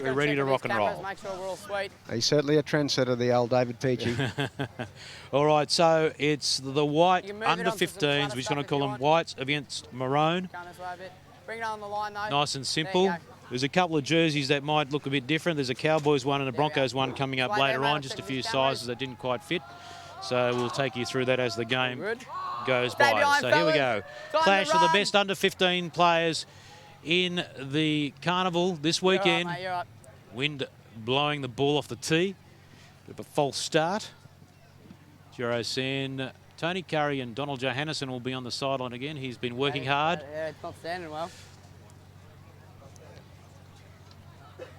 We're ready to rock and roll. Make sure we're all sweet. He's certainly a trendsetter, the old David Peachy. All right, so it's the white under 15s. We're just going to call them whites against maroon. Bring it on the line, though. Nice and simple. There's a couple of jerseys that might look a bit different. There's a Cowboys one and a Broncos one coming up later on, just a few sizes that didn't quite fit. So we'll take you through that as the game goes by. So here we go. Clash of the best under 15 players in the carnival this weekend. Wind blowing the ball off the tee. Bit of a false start. Juro Sen, Tony Curry and Donald Johannesson will be on the sideline again. He's been working hard. Yeah, it's not standing well.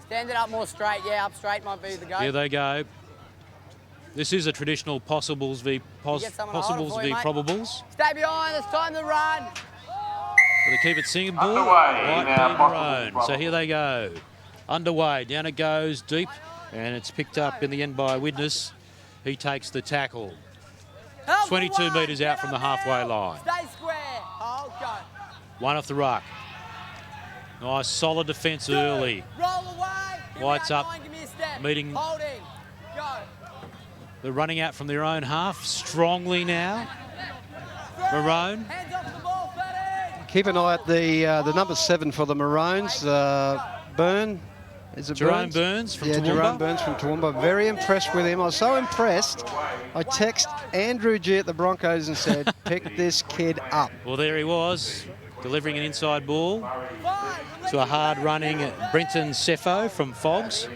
Stand it up more straight. Yeah, up straight might be the go. Here they go. This is a traditional Possibles v Probables. Stay behind. It's time to run. They keep it singable. White being maroon. So here they go. Underway. Down it goes deep. And it's picked up in the end by Widnes. He takes the tackle. 22 metres out from the halfway line. Stay square. Oh, go. One off the ruck. Nice solid defence early. Roll away. White's up. Give me a step. Meeting. Holding. Go. They're running out from their own half strongly now. Maroon. Hands off the ball, 13. Keep an eye at the number 7 for the Maroons. Byrne. Is it Jerome Burns from Toowoomba? Jerome Burns from Toowoomba. Very impressed with him. I was so impressed, I text Andrew G at the Broncos and said, pick this kid up. Well, there he was, delivering an inside ball to a hard-running Brenton Sefo from Fogs.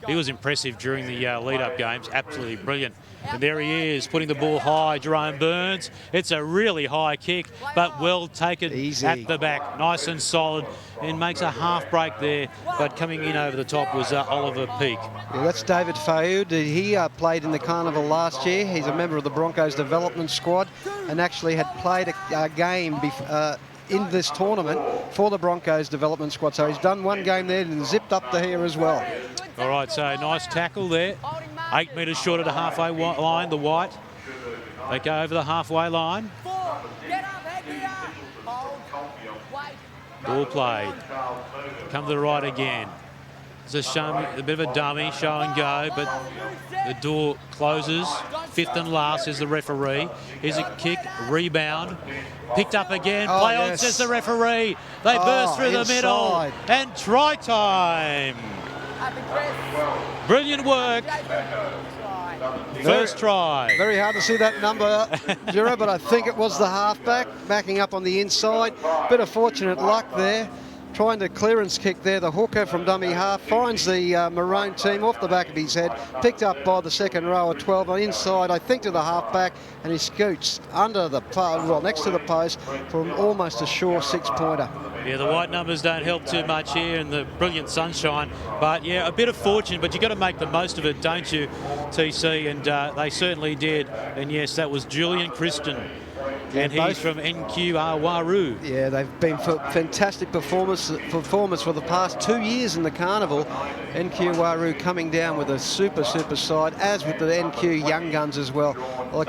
He was impressive during the lead-up games, absolutely brilliant. And there he is, putting the ball high, Jerome Burns. It's a really high kick, but well taken at the back. Nice and solid, and makes a half break there. But coming in over the top was Oliver Peake. Yeah, that's David Faoud. He played in the Carnival last year. He's a member of the Broncos development squad and actually had played a game in this tournament for the Broncos development squad. So he's done one game there and zipped up to here as well. All right, so nice tackle there. 8 metres short of the halfway line, the white. They go over the halfway line. Ball played. Come to the right again. It's a bit of a dummy, show and go, but the door closes. 5th and last is the referee. Here's a kick, rebound. Picked up again, play on, says the referee. They burst through the middle, and try time. Brilliant work. First try. Very hard to see that number, Juro, but I think it was the halfback backing up on the inside. Bit of fortunate luck there. Trying to clearance kick there. The hooker from dummy half finds the maroon team off the back of his head. Picked up by the second row at 12 on inside, I think, to the halfback, and he scoots under the next to the post from almost a sure 6-pointer. Yeah, the white numbers don't help too much here in the brilliant sunshine. But, yeah, a bit of fortune, but you've got to make the most of it, don't you, TC? And they certainly did. And, yes, that was Julian Christian. And he's from NQ Waru. Yeah, they've been fantastic performance for the past 2 years in the Carnival. NQ Waru coming down with a super side, as with the NQ Young Guns as well. Like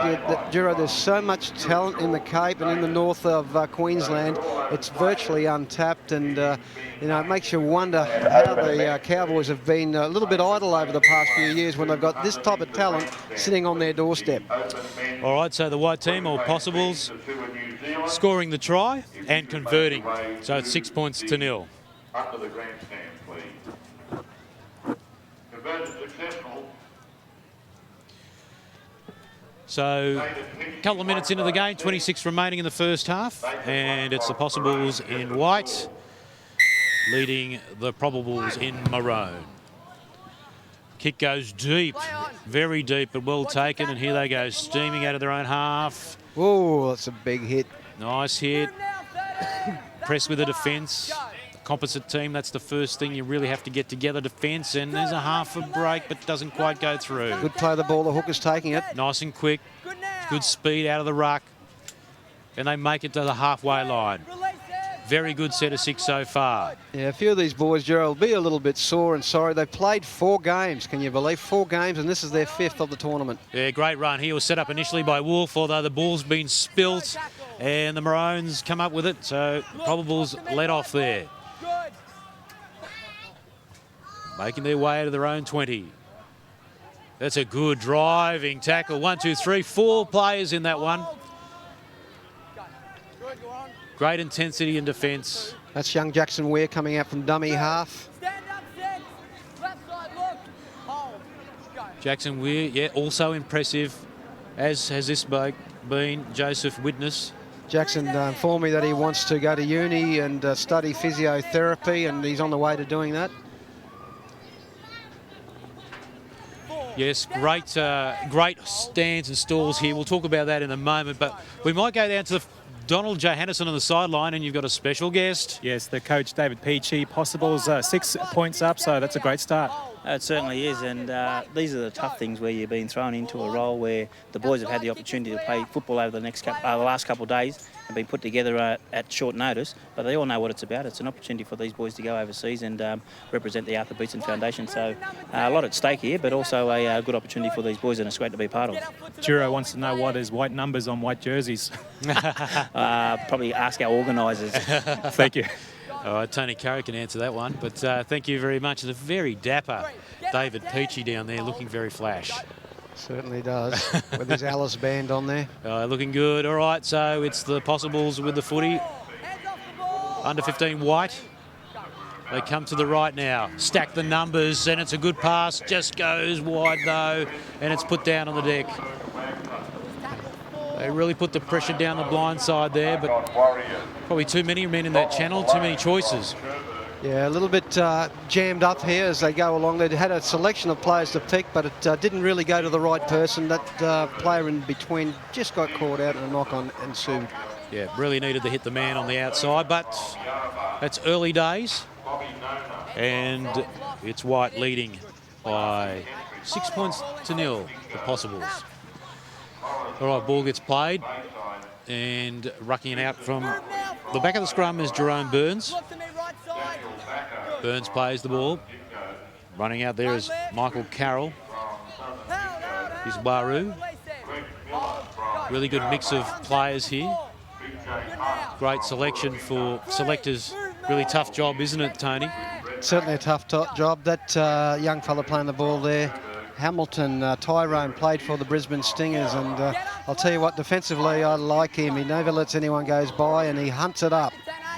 Juro, there's so much talent in the Cape and in the north of Queensland. It's virtually untapped, and you know, it makes you wonder how the Cowboys have been a little bit idle over the past few years when they've got this type of talent sitting on their doorstep. All right, so the white team, or Possibles, scoring the try and converting. So it's 6 points to 0. Up to the grandstand, please. Converted successful. So a couple of minutes into the game, 26 remaining in the first half, and it's the Possibles in white leading the Probables in maroon. Kick goes deep, very deep, but well taken, and here they go, steaming out of their own half. Oh, that's a big hit. Nice hit. Press with the defence. The composite team, that's the first thing you really have to get together, defence, and there's a half a break, but doesn't quite go through. Good play of the ball, the hooker's taking it. Nice and quick. Good speed out of the ruck. And they make it to the halfway line. Very good set of 6 so far. Yeah, a few of these boys, Gerald, will be a little bit sore and sorry. They've played 4 games, can you believe? 4 games, and this is their 5th of the tournament. Yeah, great run. He was set up initially by Wolf, although the ball's been spilt, and the Maroons come up with it, so Probables let off there. making their way to their own 20. That's a good driving tackle. 1, 2, 3, 4 players in that one. Great intensity in defence. That's young Jackson Weir coming out from dummy half. Jackson Weir, yeah, also impressive, as has this bloke been, Joseph Widnes. Jackson informed me that he wants to go to uni and study physiotherapy, and he's on the way to doing that. Yes, great stands and stalls here. We'll talk about that in a moment, but we might go down to the Donald Johannesson on the sideline, and you've got a special guest. Yes, the coach, David Peachy. Possibles 6 points up, so that's a great start. It certainly is, and these are the tough things where you're being thrown into a role where the boys have had the opportunity to play football over the last couple of days and been put together at short notice, but they all know what it's about. It's an opportunity for these boys to go overseas and represent the Arthur Beetson Foundation, so a lot at stake here, but also a good opportunity for these boys, and it's great to be part of. Juro wants to know why there's white numbers on white jerseys. Probably ask our organisers. Thank you. All right, Tony Curry can answer that one, but thank you very much. It's a very dapper David Peachy down there, looking very flash. Certainly does, with his Alice band on there. Looking good. All right, so it's the Possibles with the footy. Under 15 white. They come to the right now. Stack the numbers, and it's a good pass. Just goes wide, though, and it's put down on the deck. They really put the pressure down the blind side there, but probably too many men in that channel, too many choices. Yeah, a little bit jammed up here as they go along. They had a selection of players to pick, but it didn't really go to the right person. That player in between just got caught out and a knock-on ensued. Yeah, really needed to hit the man on the outside, but that's early days. And it's White leading by 6 points to 0, the Possibles. All right, ball gets played, and rucking out from the back of the scrum is Jerome Burns. Burns plays the ball. Running out there is Michael Carroll. Here's Baru. Really good mix of players here. Great selection for selectors. Really tough job, isn't it, Tony? Certainly a tough job. That young fella playing the ball there, Hamilton, Tyrone, played for the Brisbane Stingers, and I'll tell you what, defensively I like him. He never lets anyone goes by, and he hunts it up.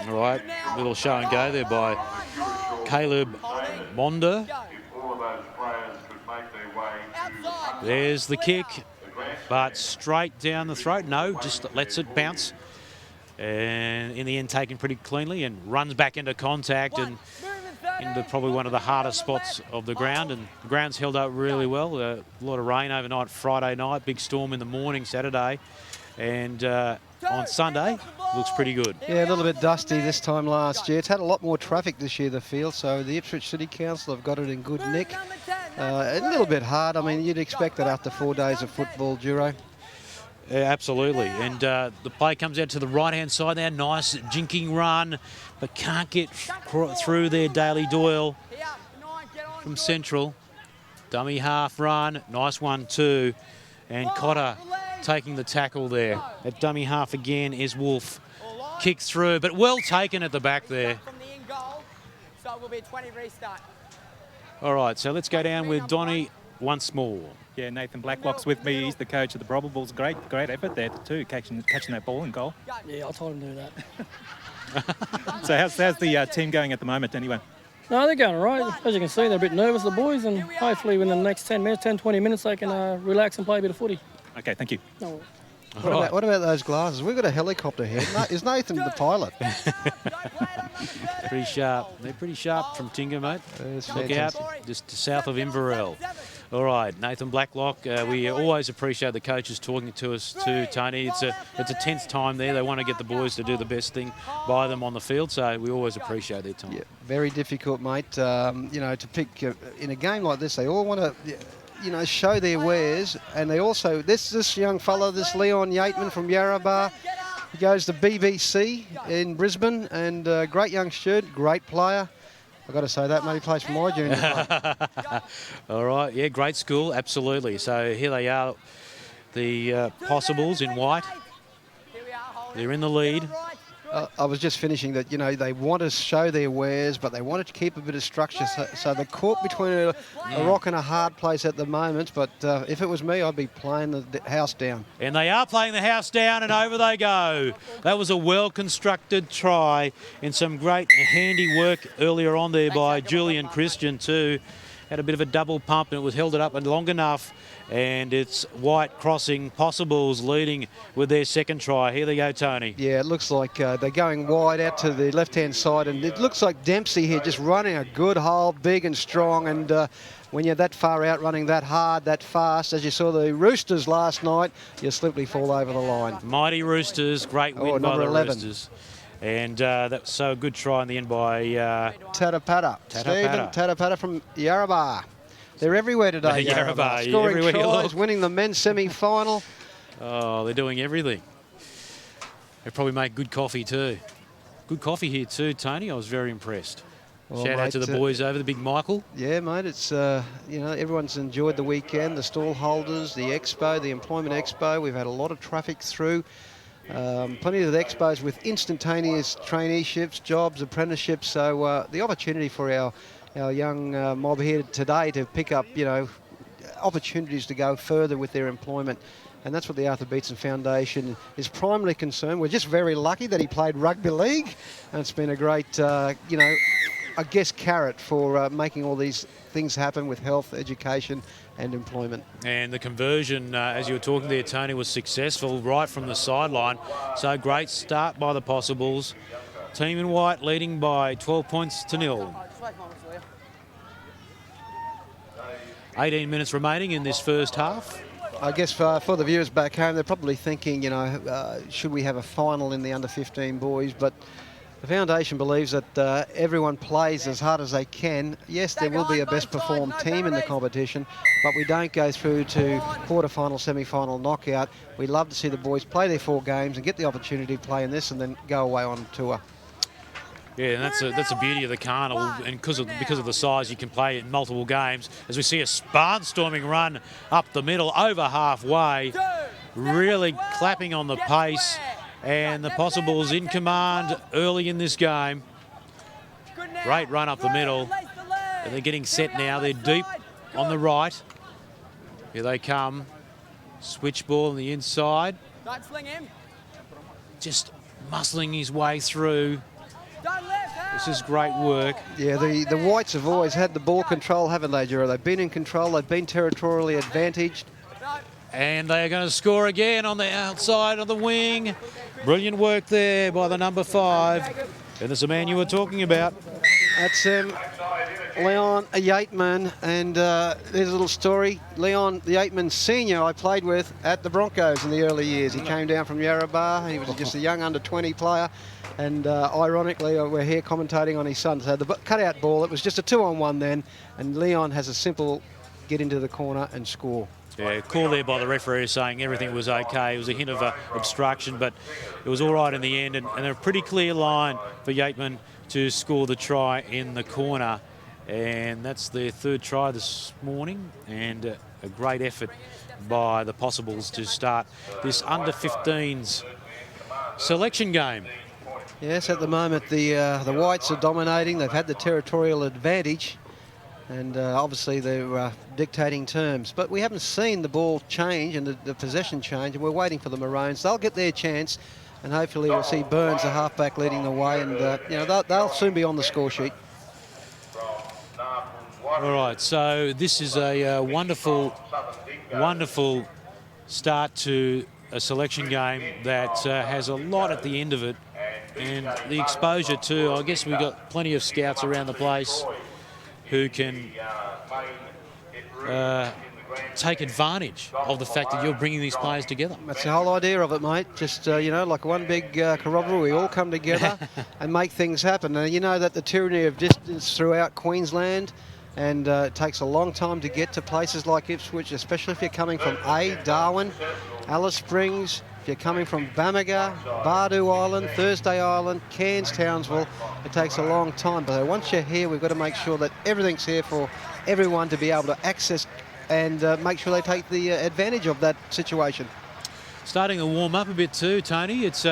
All right, little show and go there by Caleb Monder. There's the kick, but straight down the throat. No, just lets it bounce. And in the end, taken pretty cleanly, and runs back into contact and into probably one of the hardest spots of the ground. And the ground's held up really well. A lot of rain overnight, Friday night, big storm in the morning, Saturday. And on Sunday, looks pretty good. Yeah, a little bit dusty this time last year. It's had a lot more traffic this year, the field, so the Ipswich City Council have got it in good nick. A little bit hard. I mean, you'd expect that after 4 days of football, Juro. Yeah, absolutely. And the play comes out to the right-hand side there. Nice jinking run, but can't get through there. Daly Doyle from Central. Dummy half run. Nice one too. And Cotter taking the tackle there. At dummy half again is Wolf. Kick through, but well taken at the back there. So it will be a 20 restart. All right, so let's go down with Donny once more. Yeah, Nathan Blacklock's with me. He's the coach of the Probables. Great effort there too, catching that ball in goal. Yeah, I told him to do that. So how's the team going at the moment anyway? No, they're going all right. As you can see, they're a bit nervous, the boys, and hopefully within the next 10 minutes, 10, 20 minutes, they can relax and play a bit of footy. Okay, thank you. No. What about those glasses? We've got a helicopter here. Is Nathan the pilot? Pretty sharp. They're pretty sharp from Tinga, mate. Look out, just south of Inverell. All right, Nathan Blacklock. We always appreciate the coaches talking to us too, Tony. It's a tense time there. They want to get the boys to do the best thing by them on the field, so we always appreciate their time. Yeah, very difficult, mate. You know, to pick in a game like this, they all want to, you know, show their wares, and they also this young fella, this Leon Yateman from Yarrabah, he goes to BBC in Brisbane, and great young student, great player. I've got to say that, mate. He plays for my junior club. All right, yeah, great school, absolutely. So here they are, the Possibles in white. They're in the lead. I was just finishing that, you know, they want to show their wares, but they wanted to keep a bit of structure. So they're caught between a rock and a hard place at the moment. But if it was me, I'd be playing the house down. And they are playing the house down, and over they go. That was a well-constructed try and some great handy work earlier on there by Julian Christian too. Had a bit of a double pump, and it was held it up and long enough. And it's White crossing, Possibles leading with their second try. Here they go, Tony. Yeah, it looks like they're going wide out to the left-hand side, and it looks like Dempsey here just running a good hole, big and strong. And when you're that far out, running that hard, that fast, as you saw the Roosters last night, you simply fall over the line. Mighty Roosters, great win by the 11. Roosters. And that's so a good try in the end by Tatapata. Stephen Tatapata from Yarrabah. They're everywhere today. Yarrabah, scoring everywhere you tries, look. winning the men's semi-final. Oh, they're doing everything. They probably make good coffee too. Good coffee here too, Tony. I was very impressed. Well, Shout out to the boys over, the big Michael. Yeah, mate, it's, you know, everyone's enjoyed the weekend, the stall holders, the expo, the employment expo. We've had a lot of traffic through. Plenty of the expos with instantaneous traineeships, jobs, apprenticeships. So the opportunity for our young mob here today to pick up, you know, opportunities to go further with their employment. And that's what the Arthur Beetson Foundation is primarily concerned. We're just very lucky that he played rugby league. And it's been a great, you know, I guess, carrot for making all these things happen with health, education and employment. And the conversion, as you were talking there, Tony, was successful right from the sideline. So great start by the Possibles. Team in white leading by 12 points to 0. 18 minutes remaining in this first half. I guess for the viewers back home, they're probably thinking, you know, should we have a final in the under-15 boys? But the foundation believes that everyone plays as hard as they can. Yes, there will be a best performed team in the competition, but we don't go through to quarter-final, semi-final, knockout. We love to see the boys play their 4 games and get the opportunity to play in this and then go away on tour. Yeah, and that's the beauty of the carnival, and because of the size, you can play in multiple games. As we see a barnstorming run up the middle, over halfway, really clapping on the pace, and the Possibles in command early in this game. Great run up the middle, and they're getting set now. They're deep on the right. Here they come. Switch ball on the inside. Just muscling his way through. This is great work. Yeah, the Whites have always had the ball control, haven't they, Jura? They've been in control, they've been territorially advantaged. And they are going to score again on the outside of the wing. Brilliant work there by the number 5. And there's a man you were talking about. That's Leon Yateman, and there's a little story. Leon, the Yateman senior I played with at the Broncos in the early years. He came down from Yarrabah. He was just a young under-20 player. And ironically, we're here commentating on his son. So the cut-out ball, it was just a 2-on-1 then, and Leon has a simple get into the corner and score. Yeah, call there by the referee saying everything was okay. It was a hint of obstruction, but it was all right in the end. And a pretty clear line for Yateman to score the try in the corner. And that's their 3rd try this morning, and a great effort by the Possibles to start this under-15s selection game. Yes, at the moment the Whites are dominating. They've had the territorial advantage, and obviously they're dictating terms. But we haven't seen the ball change and the possession change, and we're waiting for the Maroons. They'll get their chance, and hopefully we'll see Burns, the halfback, leading the way, and you know, they'll soon be on the score sheet. All right, so this is a wonderful, wonderful start to a selection game that has a lot at the end of it. And the exposure too, I guess we've got plenty of scouts around the place who can take advantage of the fact that you're bringing these players together. That's the whole idea of it, mate. Just, you know, like one big corroboree, we all come together and make things happen. And you know that the tyranny of distance throughout Queensland, and it takes a long time to get to places like Ipswich, especially if you're coming from Darwin, Alice Springs, if you're coming from Bamaga, Bardu Island, Thursday Island, Cairns, Townsville. It takes a long time, but once you're here, we've got to make sure that everything's here for everyone to be able to access and make sure they take the advantage of that situation. Starting to warm up a bit too, Tony. It's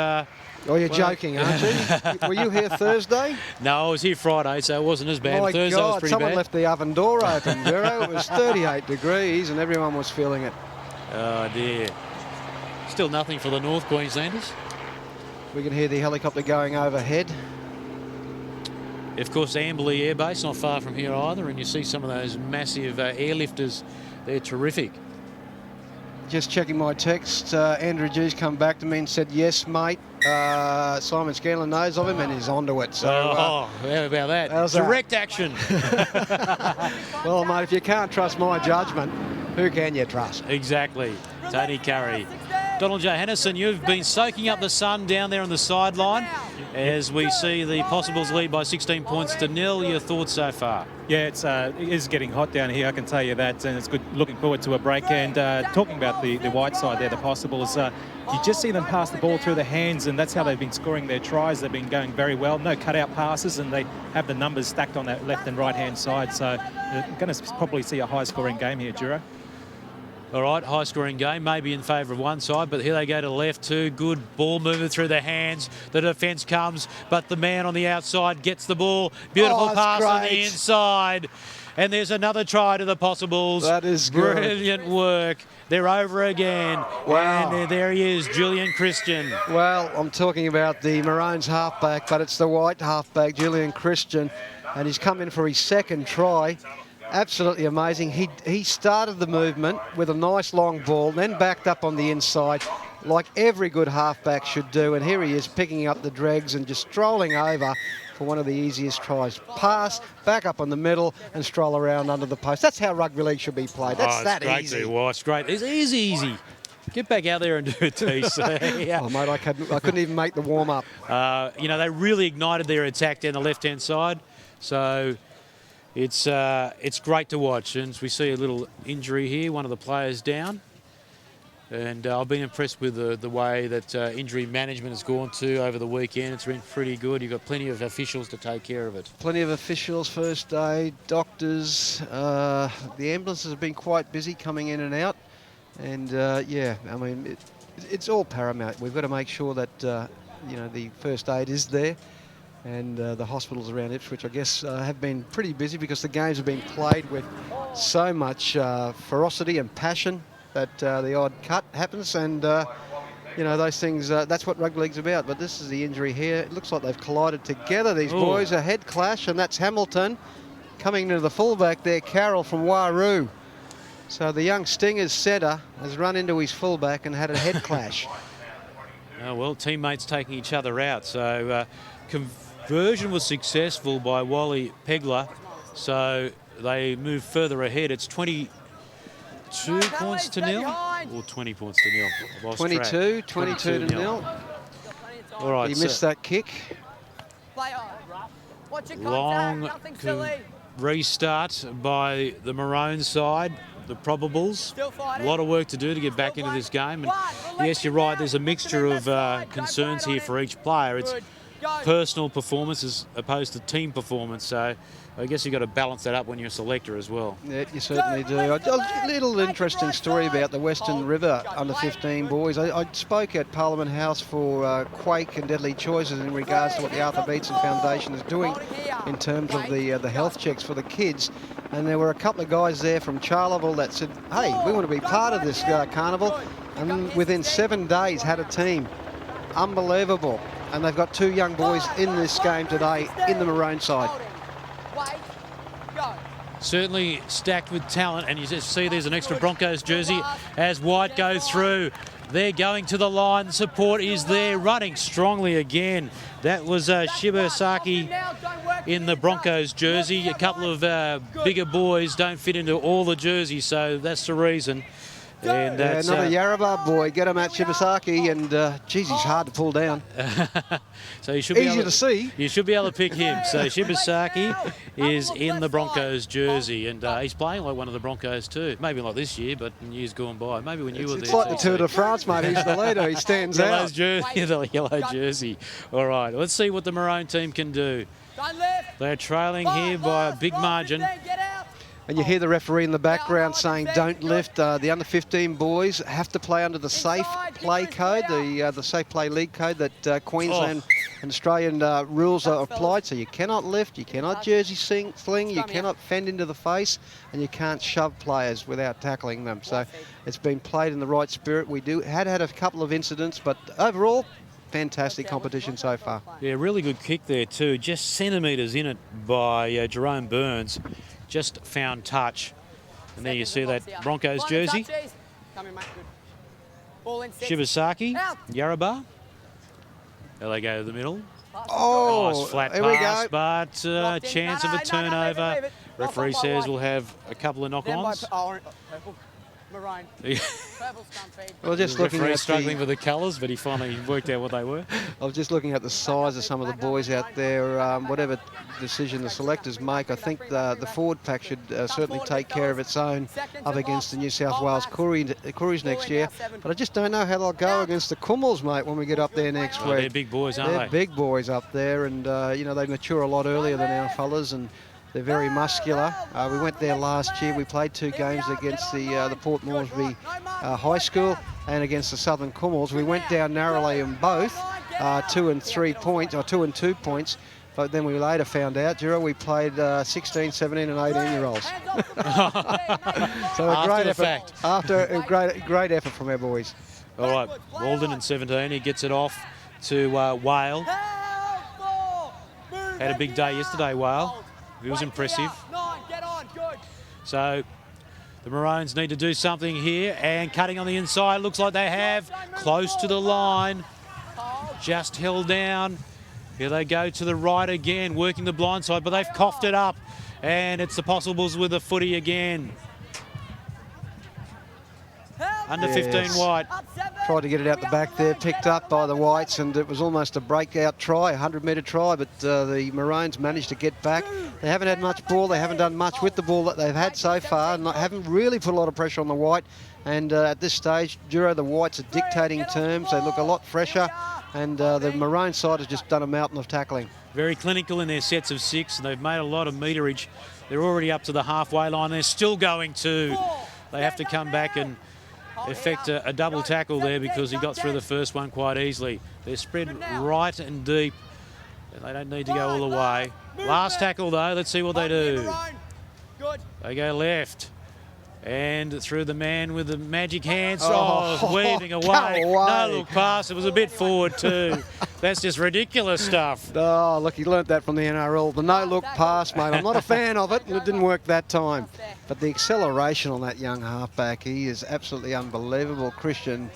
Oh, you're joking, aren't you? Were you here Thursday? No, I was here Friday, so it wasn't as bad. My Thursday God, was pretty someone bad. left the oven door open, Vero. It was 38 degrees and everyone was feeling it. Oh, dear. Still nothing for the North Queenslanders. We can hear the helicopter going overhead. Of course, Amberley Air Base, not far from here either, and you see some of those massive airlifters. They're terrific. Just checking my text, Andrew G's come back to me and said, yes, mate. Simon Scanlon knows of him and he's onto it. So, how about that? how's that? Direct action. Well, mate, if you can't trust my judgment, who can you trust? Exactly. Tony Curry. Donald J. Hennison, you've been soaking up the sun down there on the sideline as we see the Possibles lead by 16 points to 0. Your thoughts so far? Yeah, it is getting hot down here, I can tell you that, and it's good looking forward to a break. And talking about the white side there, the Possibles, you just see them pass the ball through the hands, and that's how they've been scoring their tries. They've been going very well. No cutout passes, and they have the numbers stacked on that left and right-hand side. So you're going to probably see a high-scoring game here, Duro. All right, high-scoring game, maybe in favour of one side, but here they go to the left too. Good ball movement through the hands. The defence comes, but the man on the outside gets the ball. Beautiful pass on the inside. And there's another try to the Possibles. That is good. Brilliant work. They're over again. Wow. And there he is, Julian Christian. Well, I'm talking about the Maroons halfback, but it's the white halfback, Julian Christian, and he's come in for his second try. Absolutely amazing. He started the movement with a nice long ball, then backed up on the inside, like every good halfback should do. And here he is picking up the dregs and just strolling over for one of the easiest tries. Pass, back up on the middle, and stroll around under the post. That's how rugby league should be played. That's that great easy. It's great. It's easy. Get back out there and do it, TC. Yeah. Oh, mate, I couldn't even make the warm-up. You know, they really ignited their attack down the left-hand side. So it's great to watch. And we see a little injury here, one of the players down. And I've been impressed with the way that injury management has gone to over the weekend. It's been pretty good. You've got plenty of officials to take care of it. Plenty of officials, first aid, doctors. The ambulances have been quite busy coming in and out. And, yeah, I mean, it's all paramount. We've got to make sure that, you know, the first aid is there. And the hospitals around Ipswich, I guess, have been pretty busy because the games have been played with so much ferocity and passion that the odd cut happens. And, you know, those things, that's what rugby league's about. But this is the injury here. It looks like they've collided together, these boys. A head clash, and that's Hamilton coming into the fullback there, Carroll from Wairau. So the young Stingers setter has run into his fullback and had a head clash. Oh, well, teammates taking each other out. So conversion was successful by Wally Pegler. So they move further ahead. It's 22 points to 0 or 20 points to 0. I've lost track. 22 to 0. All right. He missed that kick. Long restart by the Maroon side. The Probables, a lot of work to do to get back into this game. And yes, you're right, there's a mixture of concerns here for each player. It's personal performance as opposed to team performance. So I guess you've got to balance that up when you're a selector as well. Yeah, you certainly do. A little interesting story about the Western River under-15 boys. I spoke at Parliament House for Quake and Deadly Choices in regards to what the Arthur Beetson Foundation is doing in terms of the health checks for the kids. And there were a couple of guys there from Charleville that said, hey, we want to be part of this carnival. And within 7 days had a team. Unbelievable. And they've got 2 young boys in this game today in the Maroon side. Certainly stacked with talent, and you just see there's an extra Broncos jersey as White goes through. They're going to the line. Support is there, running strongly again. That was Shibasaki in the Broncos jersey. A couple of bigger boys don't fit into all the jerseys, so that's the reason. And that's, another Yarrabah boy, get him at Shibasaki, and geez, he's hard to pull down. So you should be easy to see. You should be able to pick him. So Shibasaki is in the Broncos jersey, and he's playing like one of the Broncos too. Maybe not this year, but in years gone by. Maybe when you were there. It's like the Tour de France, mate. He's the leader. He stands out. The yellow jersey. All right, let's see what the Maroon team can do. They're trailing here by a big margin. and you hear the referee in the background saying don't lift. The under-15 boys have to play under the safe play code, the safe play league code that Queensland and Australian rules are applied. So you cannot lift, you cannot jersey sling, you cannot fend into the face, and you can't shove players without tackling them. So it's been played in the right spirit. We had a couple of incidents, but overall, fantastic competition so far. Yeah, really good kick there too. Just centimetres in it by Jerome Burns. Just found touch. And there you see that Broncos jersey. Shibasaki, Yarrabah. There they go to the middle. Nice flat pass, but chance of a turnover. Referee says we'll have a couple of knock-ons. Maroon. Well, just looking at struggling with the colours, but he finally worked out what they were. I was just looking at the size of some of the boys out there. Whatever decision the selectors make, I think the forward pack should certainly take care of its own up against the New South Wales Couriers next year. But I just don't know how they'll go against the Kummels, mate, when we get up there next week. They're big boys, aren't they? They're big boys up there, and you know, they mature a lot earlier than our fellas, and they're very muscular. We went there last year. We played 2 games against the Port Moresby High School and against the Southern Kummels. We went down narrowly in both, 2 and 3 points, or 2 and 2 points. But then we later found out, Giro, we played 16, 17 and 18-year-olds. So a great effort. After a great effort from our boys. All right, Walden in 17. He gets it off to Whale. Had a big day yesterday, Whale. It was impressive. So the Maroons need to do something here, and cutting on the inside, looks like they have. Close to the line, just held down. Here they go to the right again, working the blind side, but they've coughed it up, and it's the Possibles with the footy again. Under 15 White. Tried to get it out the back there, picked up by the Whites, and it was almost a breakout try, a 100-metre try, but the Maroons managed to get back. They haven't had much ball. They haven't done much with the ball that they've had so far, and haven't really put a lot of pressure on the White. And at this stage, Giro, the Whites are dictating terms. They look a lot fresher, and the Maroon side has just done a mountain of tackling. Very clinical in their sets of 6, and they've made a lot of meterage. They're already up to the halfway line. They're still going to. They have to come back and effect a double tackle there because he got through the first one quite easily. They're spread right and deep. And they don't need to go all the way. Last tackle though, let's see what they do. They go left. And through the man with the magic hands. Weaving away. No look pass. It was a bit forward too. That's just ridiculous stuff. Oh, look, he learnt that from the NRL. The no-look pass, mate. I'm not a fan of it, and it didn't work that time. But the acceleration on that young halfback, he is absolutely unbelievable, Christian.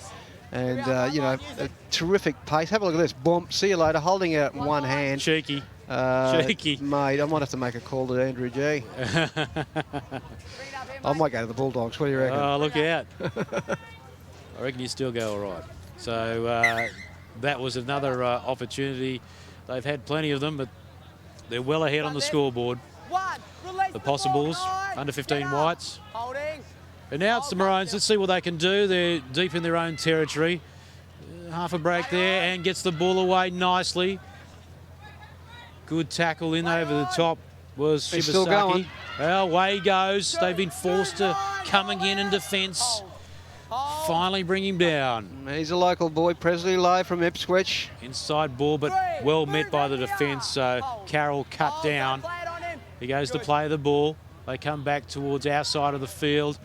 And, you know, a terrific pace. Have a look at this. Boom. See you later. Holding it out in one hand. Cheeky. Cheeky. Mate, I might have to make a call to Andrew G. I might go to the Bulldogs. What do you reckon? Oh, look out. I reckon you still go all right. So that was another opportunity. They've had plenty of them, but they're well ahead on the scoreboard. The Possibles, under 15 Whites. And now it's the Maroons. Let's see what they can do. They're deep in their own territory. Half a break there and gets the ball away nicely. Good tackle in over the top was Shibasaki. Still going. Well, away he goes. They've been forced to come again in defence. Finally bring him down. He's a local boy, Presley Lowe from Ipswich. Inside ball, but well met by the defence. So Carroll cut down. He goes to play the ball. They come back towards our side of the field.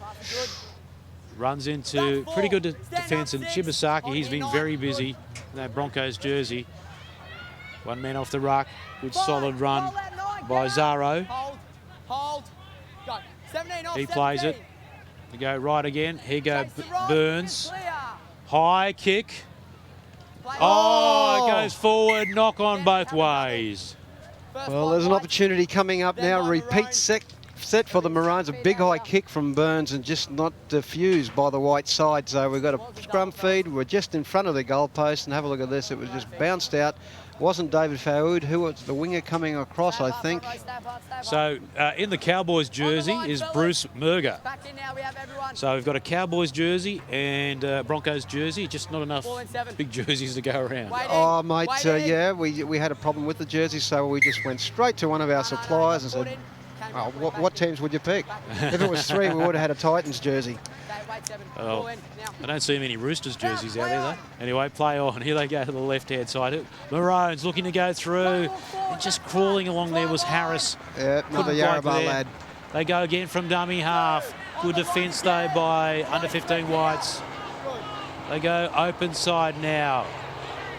Runs into pretty good defence, and Shibasaki, he's been very busy in that Broncos jersey. One man off the ruck. Good solid run by Zaro. He plays it. They go right again. Here go Burns. High kick. Oh, it goes forward. Knock on both ways. Well, there's an opportunity coming up now. Repeat set for the Maroons. A big high kick from Burns and just not diffused by the White side. So we've got a scrum feed. We're just in front of the goalpost, and have a look at this. It was just bounced out. Wasn't David Faoud, who was the winger coming across, I think. So in the Cowboys jersey is Bruce Murger. So we've got a Cowboys jersey and Broncos jersey, just not enough big jerseys to go around. Oh, mate, yeah, we had a problem with the jersey, so we just went straight to one of our suppliers and said, Oh, what teams would you pick? If it was 3, we would have had a Titans jersey. Oh, I don't see many Roosters jerseys out there, though. Anyway, play on. Here they go to the left-hand side. Maroons looking to go through. And just crawling along there was Harris. Yeah, another Yarrabah lad. They go again from dummy half. Good defence, though, by under-15 Whites. They go open side now.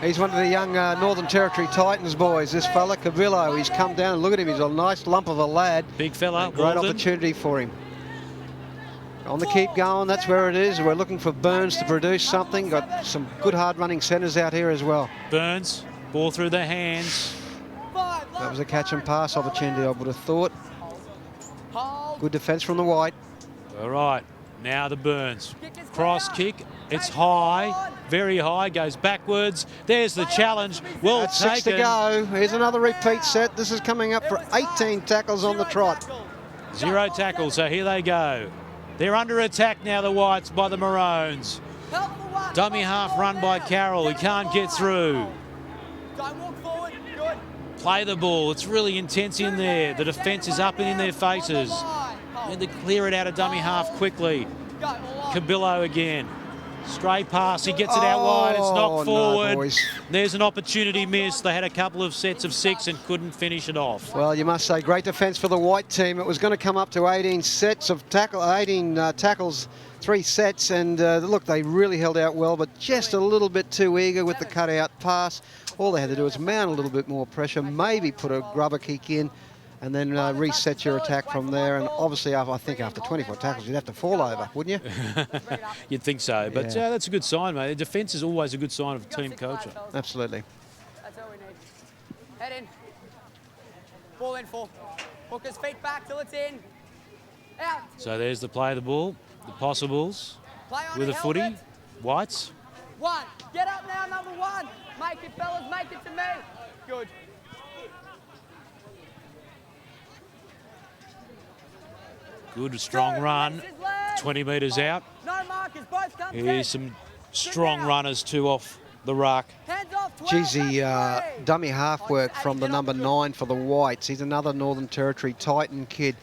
He's one of the young Northern Territory Titans boys, this fella, Cavillo. He's come down and look at him. He's a nice lump of a lad. Big fella. Great opportunity for him. On the keep going, that's where it is. We're looking for Burns to produce something. Got some good hard-running centres out here as well. Burns, ball through the hands. That was a catch and pass opportunity, I would have thought. Good defence from the White. All right, now the Burns. Cross kick, it's high, very high, goes backwards. There's the challenge, well That's taken. 6 to go. Here's another repeat set. This is coming up for 18 tackles on the trot. 0 tackles, so here they go. They're under attack now, the Whites, by the Maroons. Dummy half run by Carroll, he can't get through. Play the ball, it's really intense in there. The defence is up and in their faces. And to clear it out of dummy half quickly. Cabillo again. Stray pass, he gets it out wide, it's knocked forward. No, There's an opportunity missed. They had a couple of sets of 6 and couldn't finish it off. Well, you must say, great defence for the White team. It was going to come up to 18 sets of tackle, 18 tackles, 3 sets, and look, they really held out well, but just a little bit too eager with the cut-out pass. All they had to do was mount a little bit more pressure, maybe put a grubber kick in, and then reset your attack from there. And obviously, I think after 24 tackles, you'd have to fall over, wouldn't you? You'd think so, but Yeah. that's a good sign, mate. Defence is always a good sign of team culture. Absolutely. That's all we need. Head in. Ball in 4. Hook his feet back till it's in. Out. So there's the play of the ball, the possibles Play on with a the footy. helmet. Whites. 1. Get up now, number 1. Make it, fellas. Make it to me. Good. Good, strong run. 20 metres out. No markers. Both come Here's some strong runners too off the ruck. Hands off. 12, Geez, the that's 3. dummy half work from the number 9 for the Whites. He's another Northern Territory Titan kid.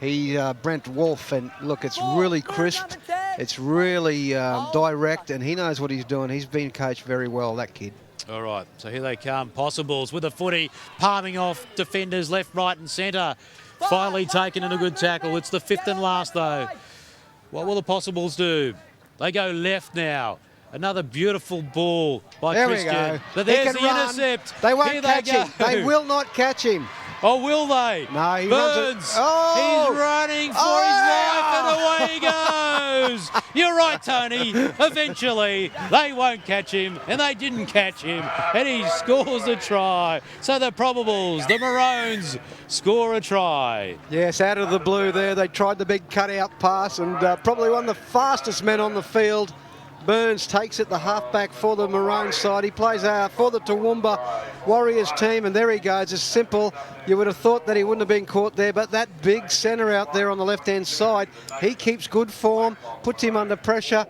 He, Brent Wolf, and look, it's really crisp. It's really direct, and he knows what he's doing. He's been coached very well, that kid. All right, so here they come. Possibles with a footy, palming off defenders left, right and centre. Finally taken in a good tackle. It's the 5th and last, though. What will the Possibles do? They go left now. Another beautiful ball by There Christian. we go. But He there's can the run. intercept. They won't Here catch him. go. They will not catch him. Oh, will they? No, he Burns. runs it. Oh! He's running for Oh! his life, and away he goes. You're right, Tony. Eventually, they won't catch him, and they didn't catch him, and he scores the try. So the Probables, the Maroons, score a try. Yes, out of the blue there. They tried the big cutout pass, and probably one of the fastest men on the field. Burns takes it, the halfback for the Maroon side. He plays for the Toowoomba Warriors team, and there he goes. It's simple. You would have thought that he wouldn't have been caught there, but that big centre out there on the left-hand side, he keeps good form, puts him under pressure,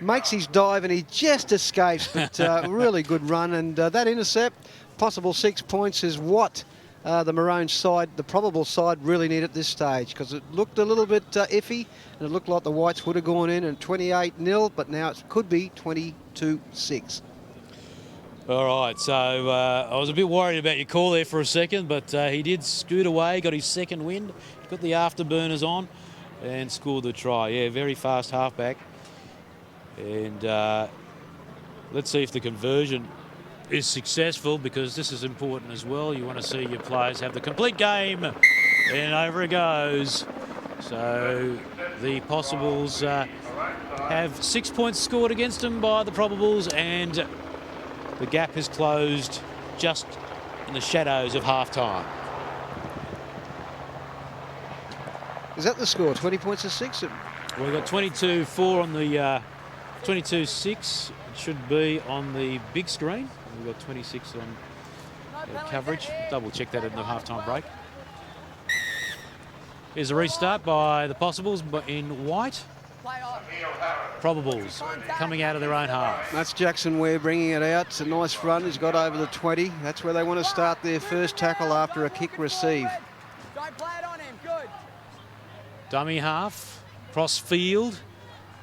makes his dive, and he just escapes. But really good run, and that intercept, possible 6 points, is what the Maroon side, the Probable side, really need at this stage, because it looked a little bit iffy, and it looked like the Whites would have gone in and 28-0, but now it could be 22-6. All right, so I was a bit worried about your call there for a second, but he did scoot away, got his second wind, got the afterburners on, and scored the try. Yeah, very fast halfback. And let's see if the conversion is successful, because this is important as well. You want to see your players have the complete game, and over it goes. So the Possibles have 6 points scored against them by the Probables, and the gap has closed just in the shadows of half-time. Is that the score? 20 points to 6? We've got 22-4 on the 22-6. It should be on the big screen. We've got 26 on coverage. Double check that in the halftime break. Here's a restart by the Possibles in white. Probables coming out of their own half. That's Jackson Ware bringing it out. It's a nice run. He's got over the 20. That's where they want to start their first tackle after a kick receive. Don't play it on him. Good. Dummy half, cross field.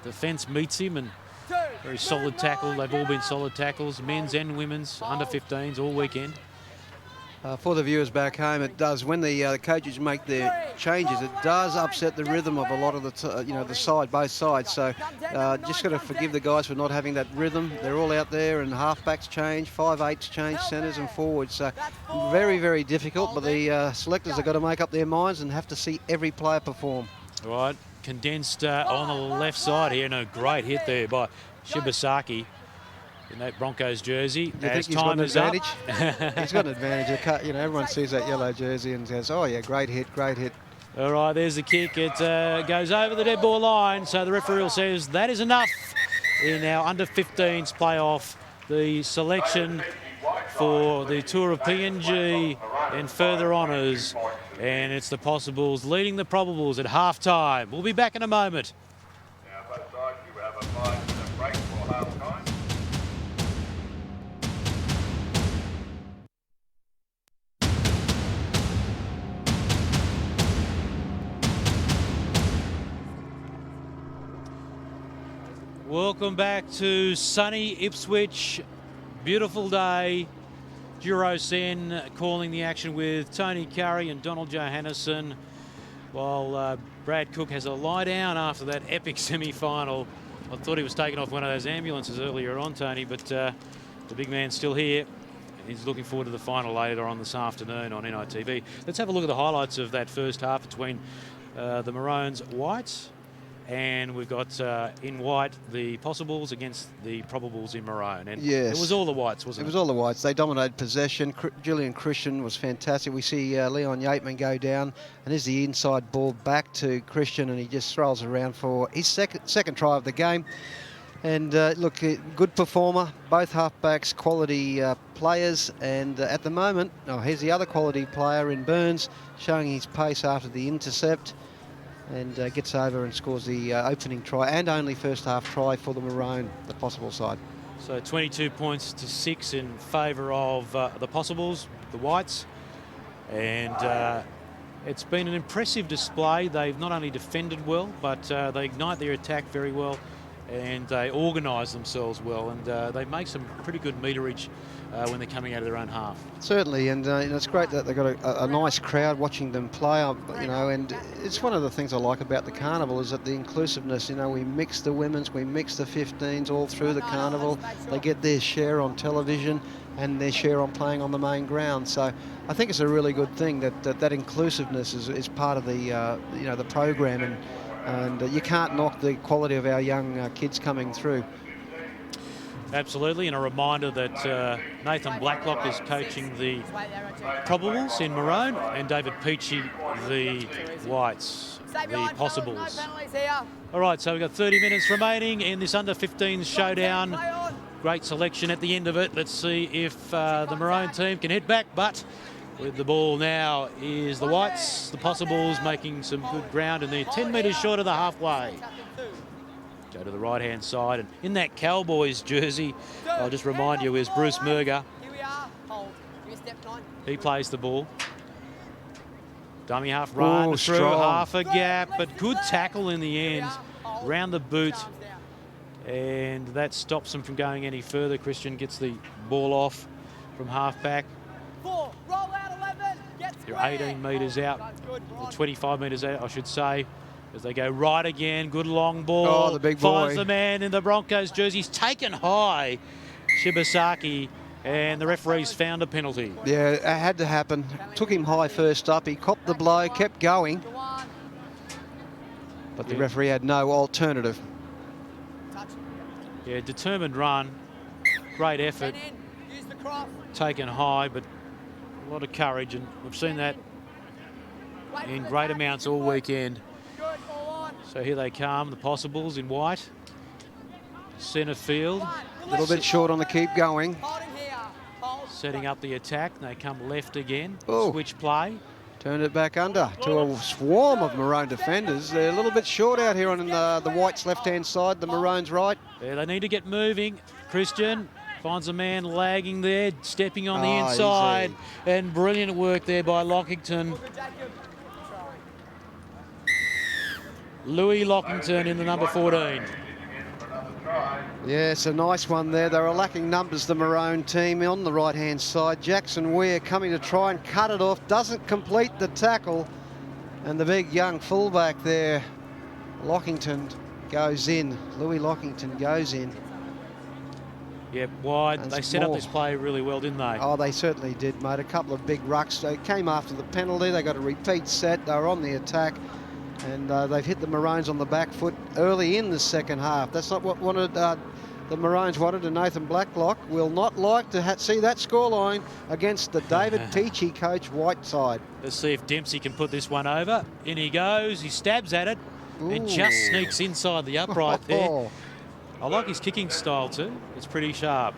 Defence meets him and very solid tackle. They've all been solid tackles, men's and women's, under 15s all weekend. For the viewers back home, it does, when the coaches make their changes, it does upset the rhythm of a lot of the both sides. So just got to forgive the guys for not having that rhythm. They're all out there, and halfbacks change, 5/8s change, centres and forwards. So very, very difficult, but the selectors have got to make up their minds and have to see every player perform. Right, condensed on the left side here, and a great hit there by Shibasaki in that Broncos jersey. You think he's got an advantage? He's got an advantage. You know, everyone sees that yellow jersey and says, oh yeah, great hit, great hit. All right, there's the kick. It goes over the dead ball line, so the referee says that is enough in our under 15s playoff. The selection for the tour of PNG and further honours, and it's the Possibles leading the Probables at half-time. We'll be back in a moment. Now, both sides, you have a 5-minute break for half time. Welcome back to sunny Ipswich. Beautiful day. Duro Sen calling the action with Tony Curry and Donald Johannesson, while Brad Cook has a lie down after that epic semi-final. I thought he was taken off one of those ambulances earlier on, Tony, but the big man's still here. He's looking forward to the final later on this afternoon on NITV. Let's have a look at the highlights of that first half between the Maroons Whites. And we've got in white the Possibles against the Probables in maroon. And yes, it was all the Whites, wasn't it? It was all the Whites. They dominated possession. Julian Christian was fantastic. We see Leon Yateman go down, and there's the inside ball back to Christian, and he just throws around for his second try of the game. And look, good performer, both halfbacks, quality players. And at the moment, here's the other quality player in Burns, showing his pace after the intercept. And gets over and scores the opening try and only first half try for the Maroon, the Possible side. So 22 points to 6 in favour of the Possibles, the Whites. And it's been an impressive display. They've not only defended well, but they ignite their attack very well, and they organise themselves well, and they make some pretty good meterage when they're coming out of their own half. Certainly, and it's great that they've got a nice crowd watching them play, and it's one of the things I like about the Carnival is that the inclusiveness, we mix the women's, we mix the 15s all through the Carnival. They get their share on television and their share on playing on the main ground. So I think it's a really good thing that inclusiveness is part of the program, and you can't knock the quality of our young kids coming through. Absolutely, and a reminder that Nathan Blacklock is coaching the Probables in maroon, and David Peachy the Whites, the Possibles. All right, so we've got 30 minutes remaining in this under-15s showdown. Great selection at the end of it. Let's see if the maroon team can hit back, but with the ball now is the Whites, the Possibles making some good ground, and they're 10 metres short of the halfway. Go to the right-hand side, and in that Cowboys jersey, I'll just remind you, is Bruce Murger. He plays the ball. Dummy half run through half a gap, but good tackle in the end, round the boot, and that stops him from going any further. Christian gets the ball off from half-back. You're 18 metres out, or 25 metres out, I should say. As they go right again, good long ball. Oh, the big boy. Finds the man in the Broncos jersey. He's taken high, Shibasaki, and the referee's found a penalty. Yeah, it had to happen. Took him high first up. He copped the blow, kept going. But the referee had no alternative. Yeah, determined run. Great effort. Taken high, but a lot of courage, and we've seen that in great amounts all weekend. So here they come, the Possibles in white. Centre field. A little bit short on the keep going. Setting up the attack. They come left again. Oh. Switch play. Turned it back under to a swarm of Maroon defenders. They're a little bit short out here on the Whites' left-hand side, the Maroons' right. Yeah, they need to get moving. Christian finds a man lagging there, stepping on the inside. Easy. And brilliant work there by Lockington. Louis Lockington in the number 14. Yeah, it's a nice one there. They were lacking numbers, the Maroon team, on the right-hand side. Jackson Weir coming to try and cut it off, doesn't complete the tackle. And the big young fullback there, Lockington, goes in. Louis Lockington goes in. Yep, wide. And They set up this play really well, didn't they? Oh, they certainly did, mate. A couple of big rucks. They came after the penalty. They got a repeat set. They were on the attack. And they've hit the Maroons on the back foot early in the second half. That's not what the Maroons wanted, and Nathan Blacklock will not like to see that scoreline against the David Peachy coach Whiteside. Let's see if Dempsey can put this one over. In he goes. He stabs at it and just sneaks inside the upright there. I like his kicking style too. It's pretty sharp.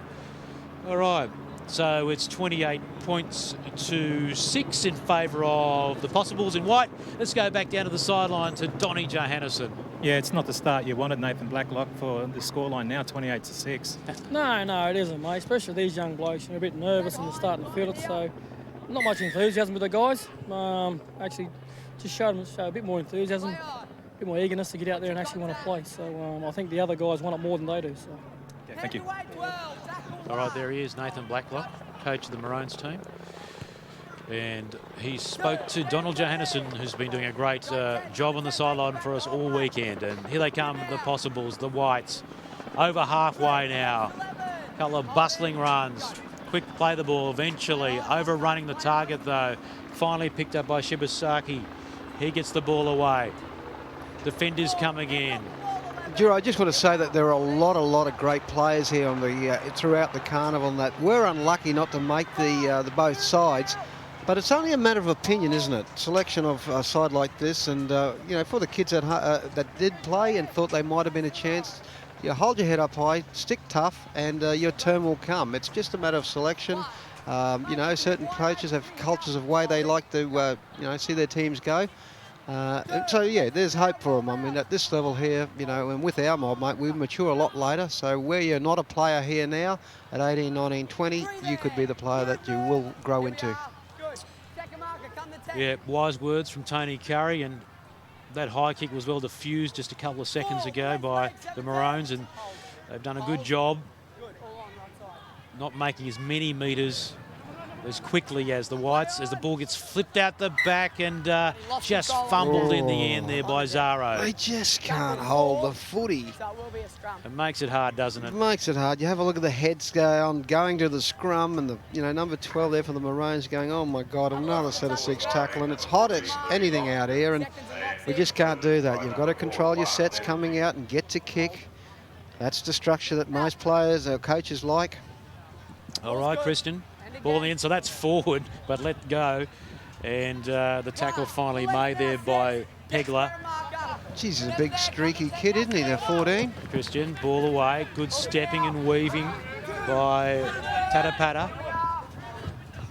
All right. So it's 28 points to 6 in favour of the Possibles in white. Let's go back down to the sideline to Donnie Johannesson. Yeah, it's not the start you wanted, Nathan Blacklock, for the scoreline now, 28 to 6. No, it isn't, mate. Especially these young blokes. They're a bit nervous in the starting field, so not much enthusiasm with the guys. Actually, just show a bit more enthusiasm, a bit more eagerness to get out there and actually want to play. So I think the other guys want it more than they do. So. Yeah, thank you. All right, there he is, Nathan Blacklock, coach of the Maroons team. And he spoke to Donald Johannesson, who's been doing a great job on the sideline for us all weekend. And here they come, the Possibles, the Whites, over halfway now. A couple of bustling runs, quick play the ball eventually, overrunning the target though. Finally picked up by Shibasaki. He gets the ball away. Defenders coming in. Giro, I just want to say that there are a lot of great players here on the throughout the carnival, and that we're unlucky not to make the both sides. But it's only a matter of opinion, isn't it? Selection of a side like this, and you know, for the kids that did play and thought they might have been a chance, you hold your head up high, stick tough, and your turn will come. It's just a matter of selection. You know, certain coaches have cultures of way they like to you know, see their teams go. So yeah, there's hope for them. I mean, at this level here, you know, and with our mob, mate, we mature a lot later. So where you're not a player here now, at 18, 19, 20, you could be the player that you will grow into. Yeah, wise words from Tony Curry, and that high kick was well diffused just a couple of seconds ago by the Maroons, and they've done a good job not making as many metres as quickly as the Whites, as the ball gets flipped out the back and just fumbled in the end there by Zaro. They just can't hold the footy. It makes it hard, doesn't it? It makes it hard. You have a look at the heads going to the scrum, and the, you know, number 12 there for the Maroons going, oh my God, another set of 6 tackle, and it's hot as anything out here, and we just can't do that. You've got to control your sets coming out and get to kick. That's the structure that most players or coaches like. All right, Christian. Ball in, so that's forward, but let go. And the tackle finally made there by Pegler. Geez, he's a big streaky kid, isn't he, the 14? Christian, ball away. Good stepping and weaving by Tatapata.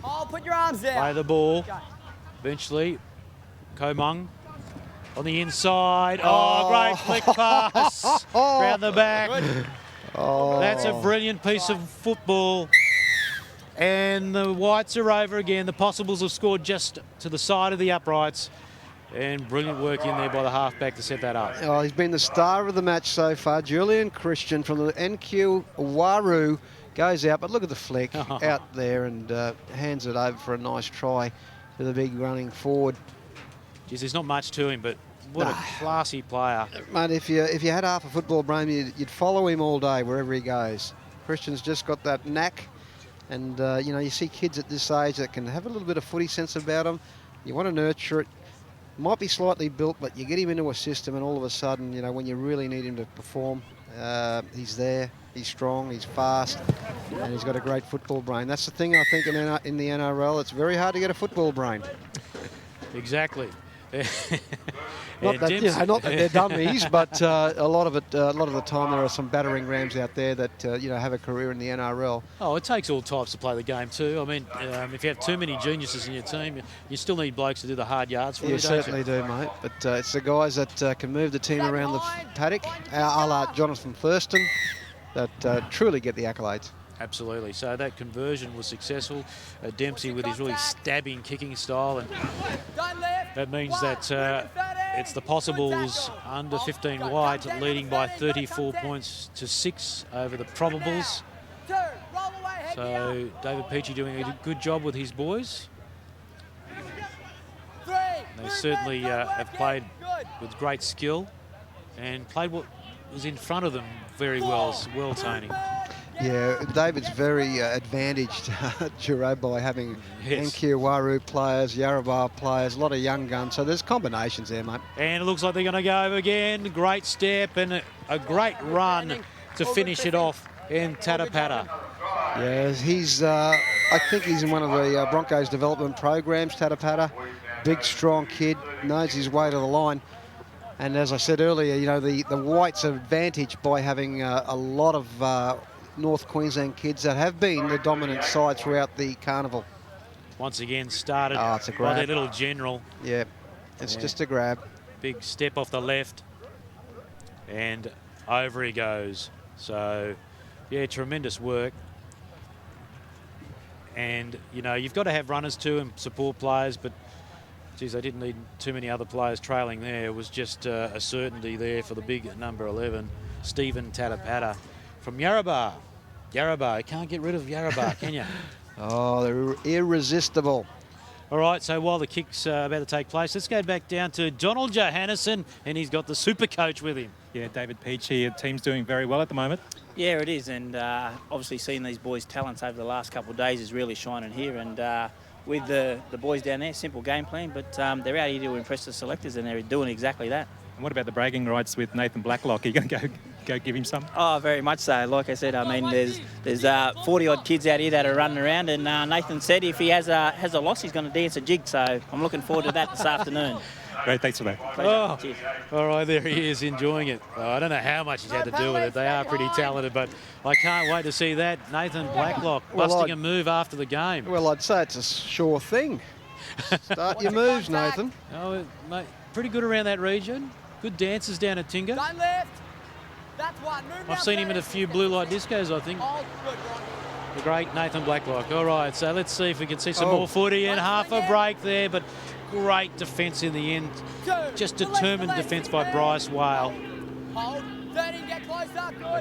Oh, put your arms there. Play the ball. Eventually, Komung on the inside. Oh, great flick pass. Round the back. Oh. That's a brilliant piece of football. And the Whites are over again. The Possibles have scored just to the side of the uprights. And brilliant work in there by the halfback to set that up. Oh, he's been the star of the match so far. Julian Christian from the NQ Waru goes out, but look at the flick out there and hands it over for a nice try to the big running forward. Geez, there's not much to him, but what a classy player. Mate, if you had half a football brain, you'd follow him all day wherever he goes. Christian's just got that knack. And, you know, you see kids at this age that can have a little bit of footy sense about them. You want to nurture it. Might be slightly built, but you get him into a system and all of a sudden, you know, when you really need him to perform, he's there, he's strong, he's fast, and he's got a great football brain. That's the thing, I think, in the NRL. It's very hard to get a football brain. Exactly. Not that, you know, not that they're dummies, but a lot of the time there are some battering rams out there that you know, have a career in the NRL. Oh, it takes all types to play the game too. I mean, if you have too many geniuses in your team, you still need blokes to do the hard yards for you. You certainly do, mate. But it's the guys that can move the team around the paddock, a la Jonathan Thurston, that truly get the accolades. Absolutely. So that conversion was successful. Dempsey with his really stabbing kicking style, and that means that it's the Possibles under 15 white leading by 34 points to 6 over the Probables. So David Peachy doing a good job with his boys. They certainly have played with great skill and played what was in front of them very well, Tony. Yeah, David's very advantaged, Giro, by having NQ players, Yarrabah players, a lot of young guns. So there's combinations there, mate. And it looks like they're going to go again. Great step and a great run to finish it off in Tatapata. Yeah, he's. I think he's in one of the Broncos development programs, Tatapata. Big, strong kid, knows his way to the line. And as I said earlier, you know, the whites are advantaged by having a lot of North Queensland kids that have been the dominant side throughout the carnival. Once again started it's a by grab. their little general. Yeah, it's just a grab. Big step off the left. And over he goes. So, yeah, tremendous work. And, you know, you've got to have runners too and support players, but, geez, they didn't need too many other players trailing there. It was just a certainty there for the big number 11, Stephen Tatapata from Yarrabah. Yarrabah, you can't get rid of Yarrabah, can you? Oh, they're irresistible. All right, so while the kick's about to take place, let's go back down to Donald Johannesson, and he's got the super coach with him. Yeah, David Peachy, the team's doing very well at the moment. Yeah, it is, and obviously seeing these boys' talents over the last couple of days is really shining here. And with the boys down there, simple game plan, but they're out here to impress the selectors, and they're doing exactly that. And what about the bragging rights with Nathan Blacklock? Are you going to go give him some? Oh, very much so. Like I said, I mean, there's 40-odd kids out here that are running around, and Nathan said if he has a loss, he's going to dance a jig. So I'm looking forward to that this afternoon. Great, thanks for that. Oh, all right, there he is, enjoying it. I don't know how much he's had to do with it. They are pretty talented, but I can't wait to see that. Nathan Blacklock busting a move after the game. Well, I'd say it's a sure thing. Start your moves, Nathan. Oh, mate, pretty good around that region. Good dancers down at Tinga. I've seen him at a few blue light discos, I think. The great Nathan Blacklock. All right, so let's see if we can see some more footy and half a break there, but great defence in the end. Just determined defence by Bryce Whale.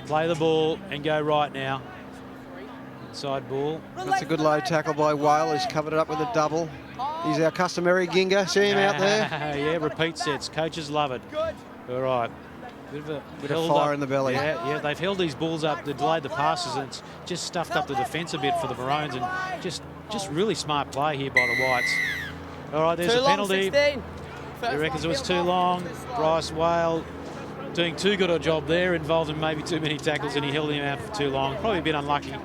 Play the ball and go right now. Inside ball. That's a good low tackle by Whale. He's covered it up with a double. He's our customary Ginga. See him out there? Yeah, repeat sets. Coaches love it. All right. Bit of fire in the belly. Yeah, they've held these balls up, they delayed the passes, and it's just stuffed up the defence a bit for the Maroons, and just really smart play here by the Whites. All right, there's a penalty. He reckons it was too long. Bryce Whale doing too good a job there, involved in maybe too many tackles, and he held him out for too long. Probably a bit unlucky.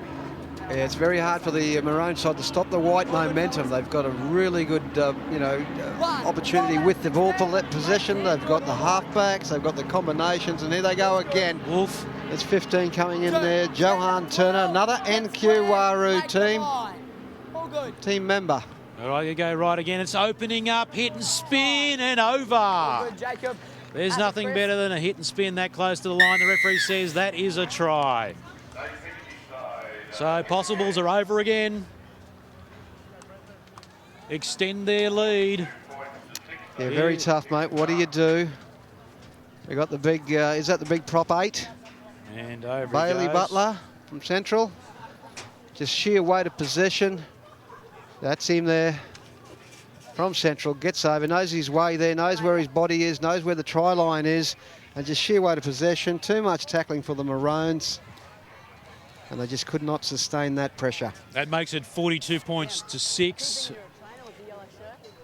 Yeah, it's very hard for the Maroon side to stop the White momentum. They've got a really good, opportunity with the ball possession. They've got the halfbacks, they've got the combinations, and here they go again. Wolf. There's 15 coming in there. Johan Turner, another NQ team member. All right, you go right again. It's opening up, hit and spin, and over. There's nothing better than a hit and spin that close to the line. The referee says that is a try. So Possibles are over again. Extend their lead. Yeah, very tough, mate. What do you do? We got the big, is that the big prop 8? And over Bailey Butler from Central. Just sheer weight of possession. That's him there from Central. Gets over, knows his way there, knows where his body is, knows where the try line is. And just sheer weight of possession. Too much tackling for the Maroons. And they just could not sustain that pressure. That makes it 42 points to 6.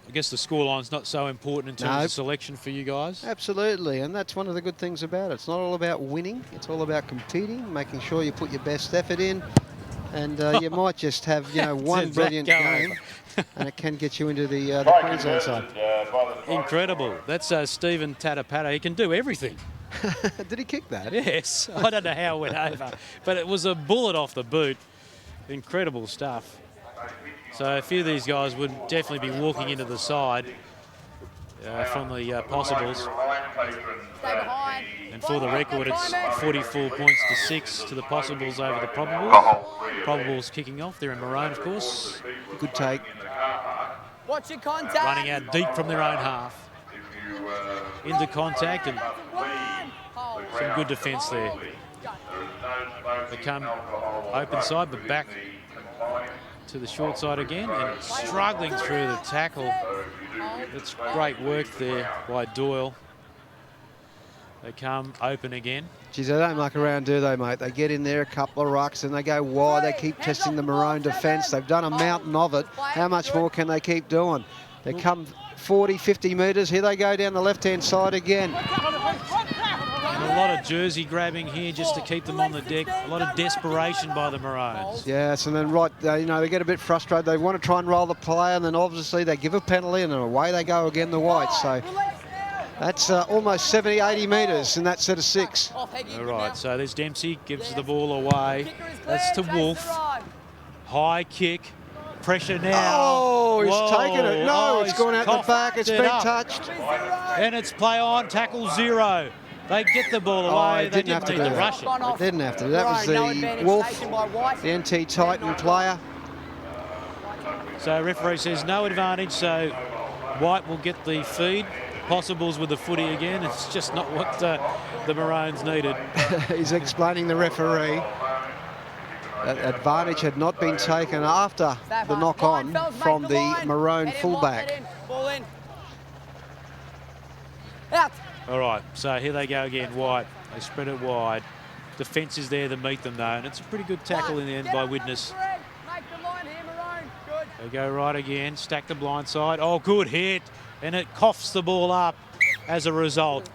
I guess the scoreline's not so important in terms of selection for you guys. Absolutely, and that's one of the good things about it. It's not all about winning. It's all about competing, making sure you put your best effort in. And you might just have, one brilliant game, and it can get you into the Queensland side. Incredible. That's Stephen Tatapata. He can do everything. Did he kick that? Yes. I don't know how it went over, but it was a bullet off the boot. Incredible stuff. So a few of these guys would definitely be walking into the side from the Possibles. And for the record, it's 44 points to 6 to the Possibles over the Probables. Probables kicking off. They're in maroon, of course. Good take. Watch your contact. Running out deep from their own half. into contact, and some good defence there. They come open side, but back to the short side again, and struggling through the tackle. That's great work there by Doyle. They come open again. Geez, they don't muck around, do they, mate? They get in there, a couple of rucks, and they go wide. They keep testing the Maroon defence. They've done a mountain of it. How much more can they keep doing? They come 40, 50 metres. Here they go down the left-hand side again. And a lot of jersey grabbing here just to keep them on the deck. A lot of desperation by the Maroons. Yes, and then they get a bit frustrated. They want to try and roll the player, and then obviously they give a penalty, and then away they go again, the Whites. So that's almost 70, 80 metres in that set of 6. All right, so there's Dempsey, gives the ball away. That's to Wolf. High kick. Pressure now. Oh, he's Whoa. taken it. No, it's gone out the back. It's been touched. And it's play on, tackle 0. They get the ball away. They didn't need to rush it. They didn't have to. That was the Wolf, the NT Titan player. So referee says no advantage, so White will get the feed. Possibles with the footy again. It's just not what the Maroons needed. He's explaining the referee. That advantage had not been taken after the knock-on from the Maroon fullback. All right, so here they go again, White. They spread it wide. Defence is there to meet them, though, and it's a pretty good tackle in the end by Widnes. They go right again, stack the blind side. Oh, good hit, and it coughs the ball up as a result.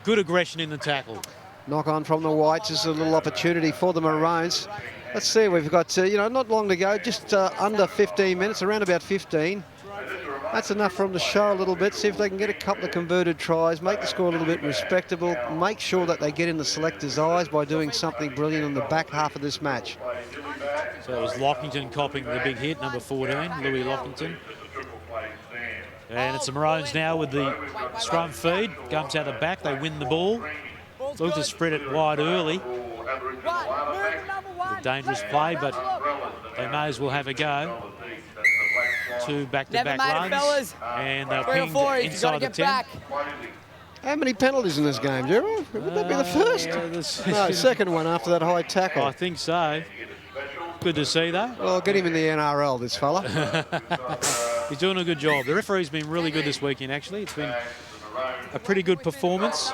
Good aggression in the tackle. Knock on from the Whites is a little opportunity for the Maroons. Let's see, we've got, not long to go, just under 15 minutes, around about 15. That's enough for them to show a little bit, see if they can get a couple of converted tries, make the score a little bit respectable, make sure that they get in the selectors' eyes by doing something brilliant on the back half of this match. So it was Lockington copping the big hit, number 14, Louis Lockington. And it's the Maroons now with the scrum feed. Comes out the back, they win the ball. Look to spread it wide early. A dangerous play, but they may as well have a go. 2 back-to-back runs, and they're pinged inside the 10. How many penalties in this game, Gerald? Would that be the first? No, second one after that high tackle. I think so. Good to see, though. Well, get him in the NRL, this fella. He's doing a good job. The referee's been really good this weekend, actually. It's been a pretty good performance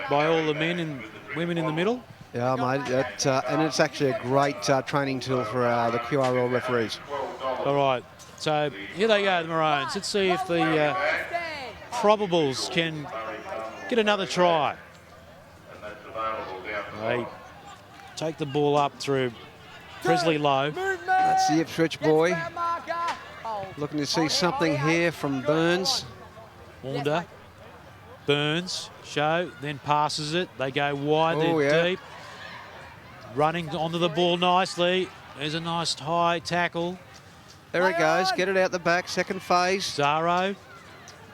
by all the men and women in the middle. Yeah, mate, and it's actually a great training tool for the QRL referees. All right, so here they go, the Maroons. Let's see if the Probables can get another try. They take the ball up through Presley Lowe. That's the Ipswich boy. Looking to see something here from Burns. Wanda, Burns, show, then passes it. They go wide, Oh, they're yeah. deep. Running onto the ball nicely. There's a nice high tackle. There it goes. Get it out the back. Second phase. Zaro,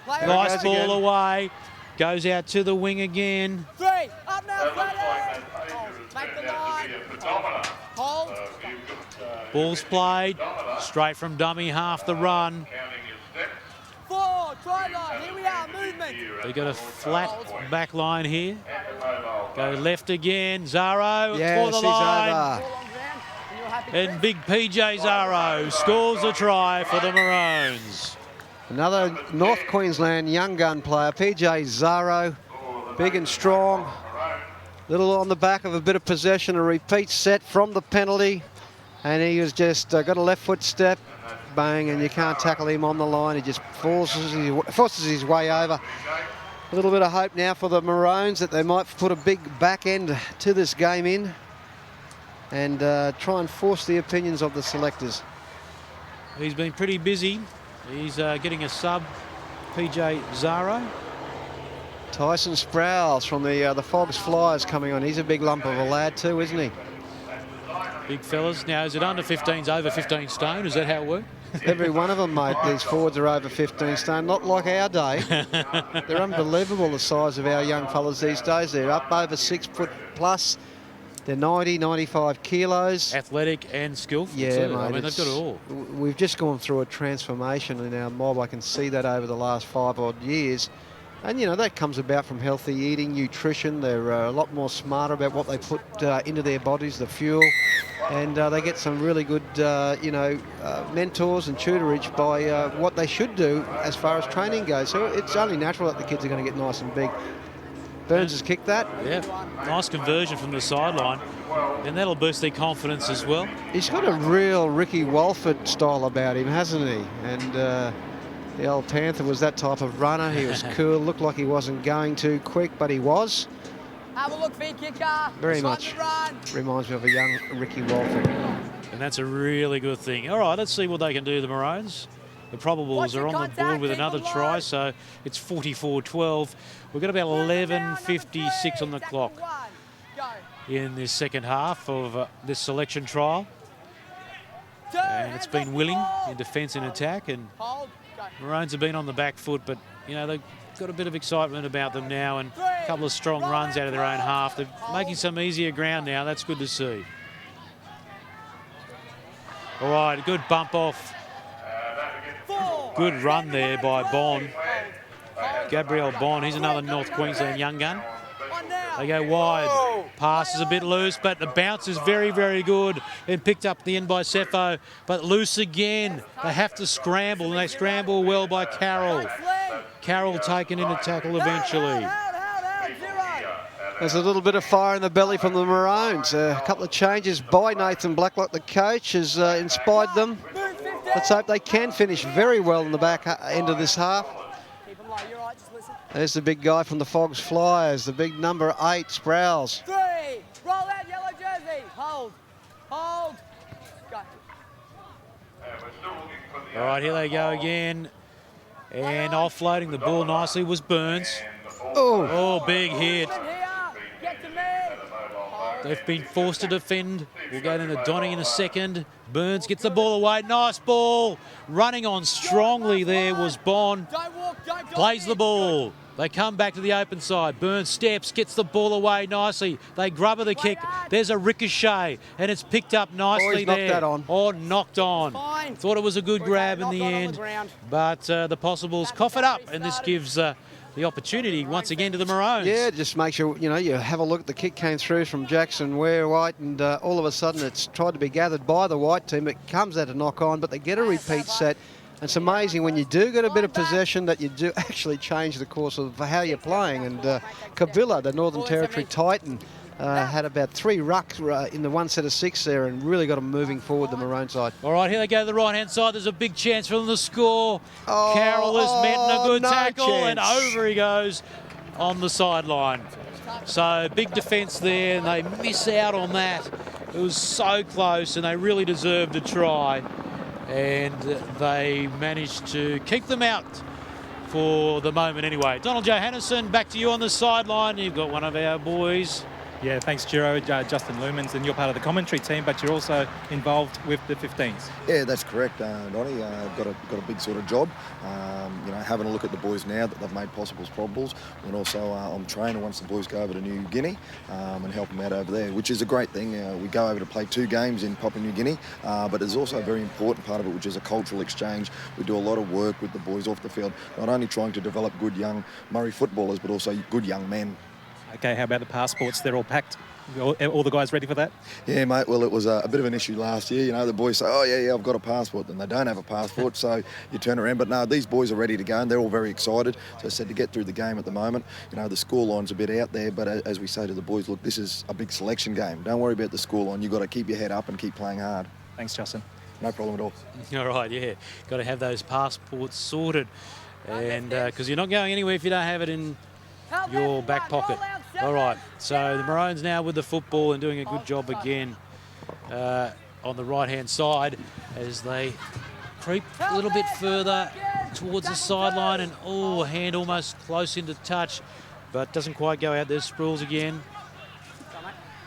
There it nice goes ball again. away. Goes out to the wing again. 3, up now, Freddie. Make the line. Hold. Ball's played. Straight from dummy, half the run. 4, try line. Here we are, movement. They got a flat back line here. Go left again. Zaro Yes, for the he's line. over. And big PJ Zaro scores a try for the Maroons. Another North Queensland young gun player, PJ Zaro. Big and strong. Little on the back of a bit of possession, a repeat set from the penalty. And he was just got a left foot step, bang, and you can't tackle him on the line. He just forces his way over. A little bit of hope now for the Maroons that they might put a big back end to this game in and try and force the opinions of the selectors. He's been pretty busy. He's getting a sub, PJ Zaro. Tyson Sprouse from the Fogs Flyers coming on. He's a big lump of a lad too, isn't he? Big fellas. Now, is it under 15s, over 15 stone? Is that how it works? Every one of them, mate. These forwards are over 15 stone. Not like our day. They're unbelievable, the size of our young fellas these days. They're up over 6 foot plus. They're 90, 95 kilos. Athletic and skillful, Yeah, too. mate. I mean, they've got it all. We've just gone through a transformation in our mob. I can see that over the last 5 odd years. And, you know, that comes about from healthy eating, nutrition. They're a lot more smarter about what they put into their bodies, the fuel. And they get some really good, mentors and tutorage by what they should do as far as training goes. So it's only natural that the kids are going to get nice and big. Burns has kicked that. Yeah, nice conversion from the sideline. And that'll boost their confidence as well. He's got a real Ricky Walford style about him, hasn't he? And the old Panther was that type of runner. He was cool, looked like he wasn't going too quick, but he was. Have a look, feed kicker. Very much reminds me of a young Ricky Walford. And that's a really good thing. All right, let's see what they can do, the Maroons. The Probables are on the board with another try, so it's 44-12. We've got about 11:56 on the clock in this second half of this selection trial. And it's been willing in defence and attack, and Maroons have been on the back foot, but, you know, they've got a bit of excitement about them now and a couple of strong runs out of their own half. They're making some easier ground now. That's good to see. All right, a good bump off. Good run there by Bond. Gabriel Bond, he's another North Queensland young gun. They go wide. Pass is a bit loose, but the bounce is very, very good. And picked up the end by Cepho, but loose again. They have to scramble, and they scramble well by Carroll. Carroll taken into tackle eventually. There's a little bit of fire in the belly from the Maroons. A couple of changes by Nathan Blacklock, the coach, has inspired them. Let's hope they can finish very well in the back end of this half. There's the big guy from the Fogs Flyers, the big number 8, Sprouse. 3, roll out yellow jersey, hold, go. All right, here they go again. And offloading the ball nicely was Burns. Oh, big hit. Get to me. They've been forced to defend. We'll go to Donny in a second. Burns gets the ball away. Nice ball. Running on strongly there was Bond. Plays the ball. They come back to the open side. Burns steps, gets the ball away nicely. They grubber the kick. There's a ricochet, and it's picked up nicely there. Knocked that on. Oh, knocked on. Thought it was a good grab in the end, but the Possibles cough it up, and this gives the opportunity once again to the Maroons. Yeah, just make sure, you know, you have a look at the kick came through from Jackson Ware White, and all of a sudden it's tried to be gathered by the White team. It comes out a knock on, but they get a repeat set. It's amazing when you do get a bit of possession that you do actually change the course of how you're playing. And Kabila, the Northern Territory Titan, had about 3 rucks in the one set of 6 there and really got them moving forward, the Maroon side. All right, here they go to the right-hand side. There's a big chance for them to score. Carroll has met in a good tackle, and over he goes on the sideline. So big defence there, and they miss out on that. It was so close, and they really deserved a try. And they managed to keep them out for the moment anyway. Donald Johannesen, back to you on the sideline. You've got one of our boys. Yeah, thanks, Giro, Justin Lumens, and you're part of the commentary team, but you're also involved with the 15s. Yeah, that's correct, Donnie. Got a big sort of job. Having a look at the boys now that they've made Possibles Probables, and also I'm training once the boys go over to New Guinea and help them out over there, which is a great thing. We go over to play 2 games in Papua New Guinea, but there's also a very important part of it, which is a cultural exchange. We do a lot of work with the boys off the field, not only trying to develop good young Murri footballers, but also good young men. Okay, how about the passports? They're all packed. All the guys ready for that? Yeah, mate. Well, it was a bit of an issue last year. You know, the boys say, oh, yeah, I've got a passport. Then they don't have a passport, so you turn around. But no, these boys are ready to go, and they're all very excited. So I said to get through the game at the moment, you know, the scoreline's a bit out there. But as we say to the boys, look, this is a big selection game. Don't worry about the scoreline. You've got to keep your head up and keep playing hard. Thanks, Justin. No problem at all. All right, yeah. Got to have those passports sorted. And because you're not going anywhere if you don't have it in your back pocket. All right, so the Maroons now with the football and doing a good job again on the right-hand side as they creep a little bit further towards the sideline, and a hand almost close into touch, but doesn't quite go out. There's Sproles again.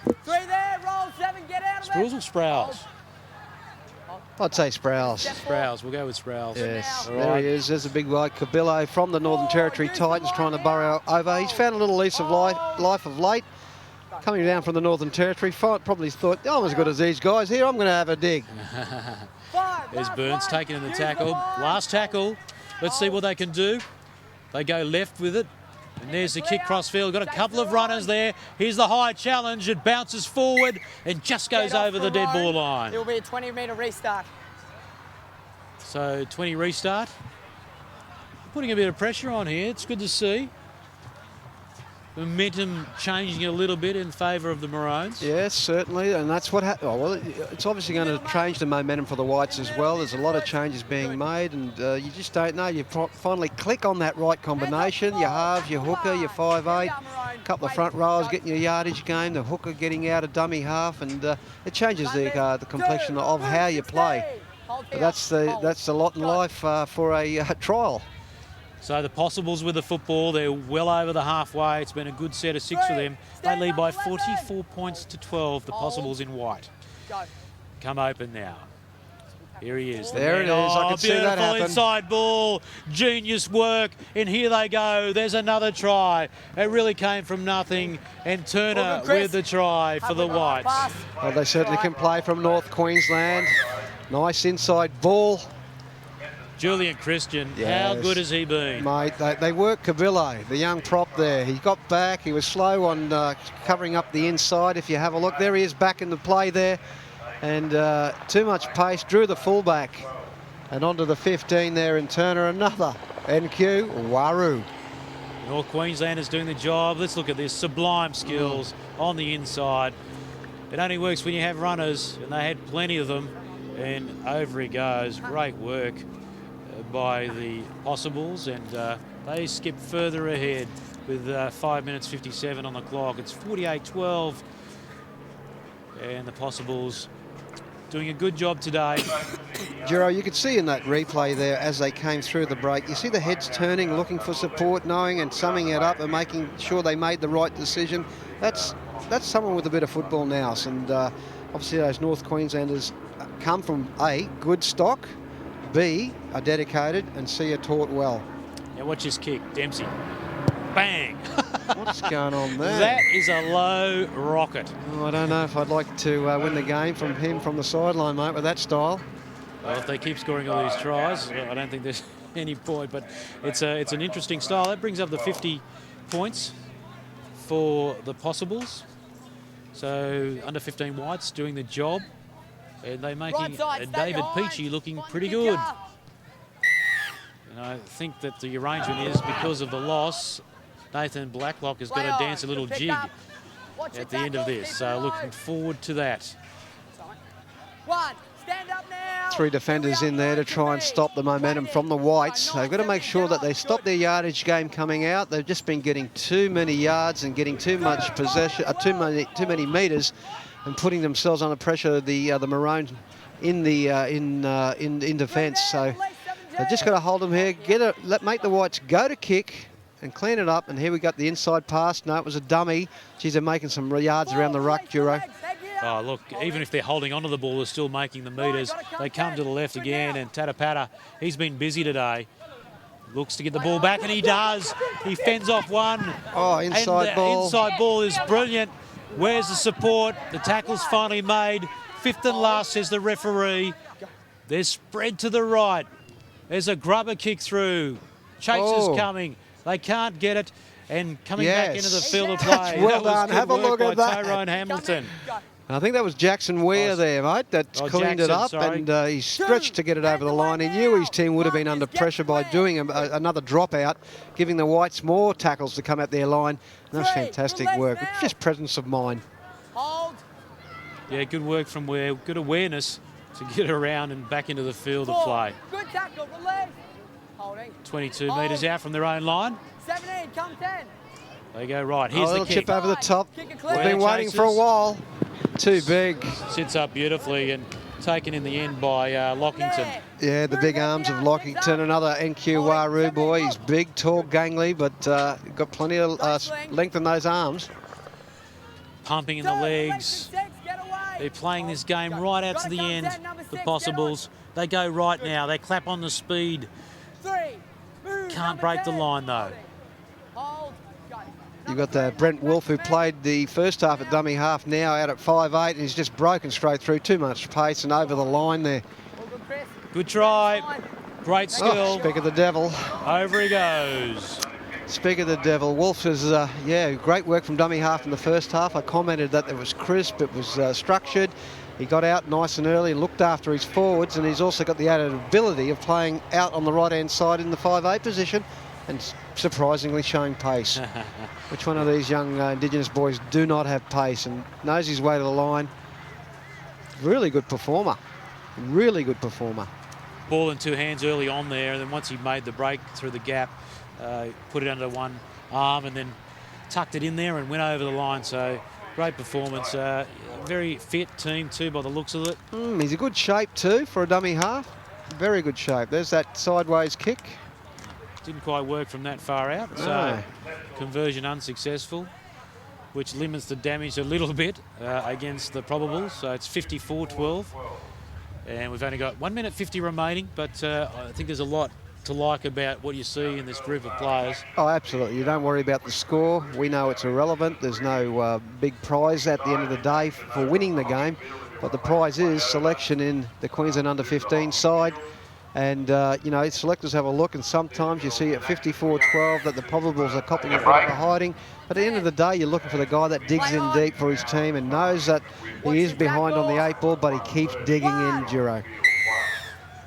3 there, roll 7, get out of Sproles or Sprouse? I'd say Sprouse. Sprouse, we'll go with Sprouse. Yes, All there right. he is. There's a big guy, Kabilo from the Northern Territory Titans, trying to burrow over. He's found a little lease of life of late. Coming down from the Northern Territory, probably thought, I'm as good as these guys here, I'm going to have a dig. There's Burns taking in the tackle. Last tackle. Let's see what they can do. They go left with it. And there's the kick crossfield. Got a couple of runners there. Here's the high challenge. It bounces forward and just goes over the dead ball line. It will be a 20-metre restart. So 20 restart. Putting a bit of pressure on here. It's good to see. Momentum changing a little bit in favour of the Maroons. Yes, certainly, and that's what happened. Oh, well, it's obviously going to change the momentum for the Whites as well. There's a lot of changes being made, and you just don't know. You finally click on that right combination. Your halves, your hooker, your 5'8", a couple of front rows getting your yardage game, the hooker getting out a dummy half, and it changes the complexion of how you play. But that's the lot in life for a trial. So the Possibles with the football, they're well over the halfway. It's been a good set of 6 for them. They lead by 44 points to 12, the Possibles in white. Come open now. Here he is. There it is. I can see that happen. Beautiful inside ball. Genius work. And here they go. There's another try. It really came from nothing. And Turner with the try for the Whites. Well, they certainly can play from North Queensland. Nice inside ball. Julian Christian, how good has he been? Mate, they work Cavillo, the young prop there. He got back. He was slow on covering up the inside. If you have a look, there he is back in the play there. And too much pace, drew the fullback. And onto the 15 there in Turner, another NQ, Waru. North Queenslanders doing the job. Let's look at this, sublime skills on the inside. It only works when you have runners, and they had plenty of them. And over he goes, great work by the Possibles, and they skip further ahead with 5 minutes 57 on the clock. It's 48-12, and the Possibles doing a good job today. Gero, you could see in that replay there as they came through the break, you see the heads turning, looking for support, knowing and summing it up and making sure they made the right decision. That's someone with a bit of football nous, and obviously those North Queenslanders come from A, good stock, B, are dedicated, and C, are taught well. Now watch this kick, Dempsey. Bang! What's going on there? That is a low rocket. Oh, I don't know if I'd like to win the game from him from the sideline, mate, with that style. Well, if they keep scoring all these tries, I don't think there's any point, but it's an interesting style. That brings up the 50 points for the Possibles. So under 15 Whites doing the job. And they're making David Peachy looking pretty good. And I think that the arrangement is because of the loss, Nathan Blacklock has got to dance a little jig at the end of this. So looking forward to that. Stand up now. 3 defenders in there to try and stop the momentum from the Whites. They've got to make sure that they stop their yardage game coming out. They've just been getting too many yards and getting too much possession, too many metres, and putting themselves under pressure. The Maroons in defence. So they've just got to hold them here. Make the Whites go to kick and clean it up. And here we got the inside pass. No, it was a dummy. Geez, they're making some yards around the ruck, Gero. Oh, look, even if they're holding onto the ball, they're still making the metres. They come to the left again, and Tatapata, he's been busy today. Looks to get the ball back, and he does. He fends off one. Oh, inside ball. Inside ball is brilliant. Where's the support? The tackle's finally made. 5th and last, says the referee. There's spread to the right. There's a grubber kick through. Chaser's coming. They can't get it. And coming back into the field of play. Well that done. Have a look at that. Tyrone Hamilton. I think that was Jackson Weir there, mate. That's cleaned it up, and he stretched to get it over the line. He knew his team would have been under pressure by doing another dropout, giving the Whites more tackles to come at their line. And that's fantastic work. Just presence of mind. Yeah, good work from Weir. Good awareness to get around and back into the field of play. Good tackle, release. Holding. 22 metres out from their own line. 17, come 10. They go right. Here's the kick. Chip over the top. We've been waiting for a while. Too big. Sits up beautifully and taken in the end by Lockington. Yeah, the big arms of Lockington, another NQ Waru boy. He's big, tall, gangly, but got plenty of length in those arms. Pumping in the legs. They're playing this game right out to the end. The Possibles. They go right now. They clap on the speed. Can't break the line though. You've got Brent Wolf, who played the first half at dummy half, now out at 5'8", and he's just broken straight through. Too much pace and over the line there. Good try. Great skill. Speak of the devil. Over he goes. Speak of the devil, Wolf says, yeah, great work from dummy half in the first half. I commented that it was crisp, it was structured. He got out nice and early and looked after his forwards, and he's also got the added ability of playing out on the right-hand side in the 5'8" position and surprisingly showing pace. Which one of these young Indigenous boys do not have pace and knows his way to the line? Really good performer. Really good performer. Ball in two hands early on there, and then once he made the break through the gap, put it under one arm and then tucked it in there and went over the line. So great performance. Very fit team too by the looks of it. He's in good shape too for a dummy half. Very good shape. There's that sideways kick. Didn't quite work from that far out. So conversion unsuccessful, which limits the damage a little bit against the Probables. So it's 54-12. And we've only got 1 minute 50 remaining, but I think there's a lot to like about what you see in this group of players. Oh, absolutely. You don't worry about the score. We know it's irrelevant. There's no big prize at the end of the day for winning the game. But the prize is selection in the Queensland under-15 side. And, you know, selectors have a look, and sometimes you see at 54-12 that the Probables are copping a bit of hiding. But at the end of the day, you're looking for the guy that digs in deep for his team and knows that he is behind on the 8 ball, but he keeps digging in, Giro.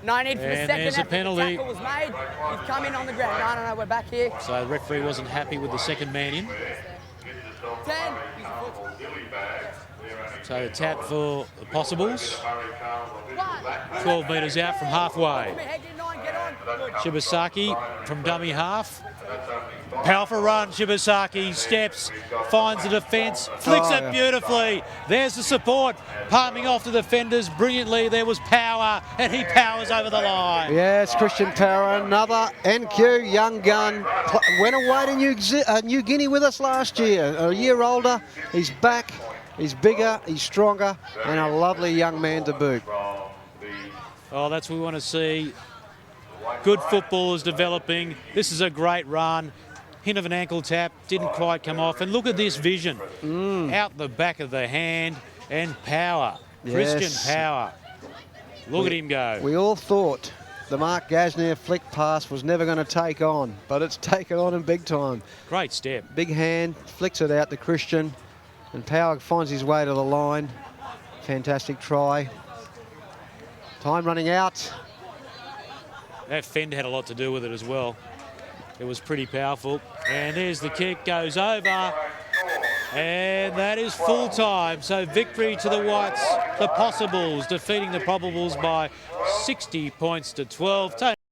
19 for the second. There's a penalty. The tackle was made. He's come in on the ground. No, we're back here. So the referee wasn't happy with the second man in. 10. So the tap for the Possibles. 12 metres out from halfway. Shibasaki from dummy half. Powerful run, Shibasaki steps, finds the defence, flicks it beautifully. There's the support, palming off the defenders brilliantly. There was power, and he powers over the line. Yes, Christian Power, another NQ young gun. Went away to New Guinea with us last year. A year older, he's back, he's bigger, he's stronger, and a lovely young man to boot. Oh, that's what we want to see. Good footballers developing. This is a great run. Hint of an ankle tap, didn't quite come off. And look at this vision. Out the back of the hand and power. Yes. Christian Power. Look at him go. We all thought the Mark Gasnier flick pass was never going to take on, but it's taken on in big time. Great step. Big hand, flicks it out to Christian, and Power finds his way to the line. Fantastic try. Time running out. That fend had a lot to do with it as well. It was pretty powerful. And there's the kick, goes over. And that is full time. So victory to the Whites, the Possibles, defeating the Probables by 60 points to 12.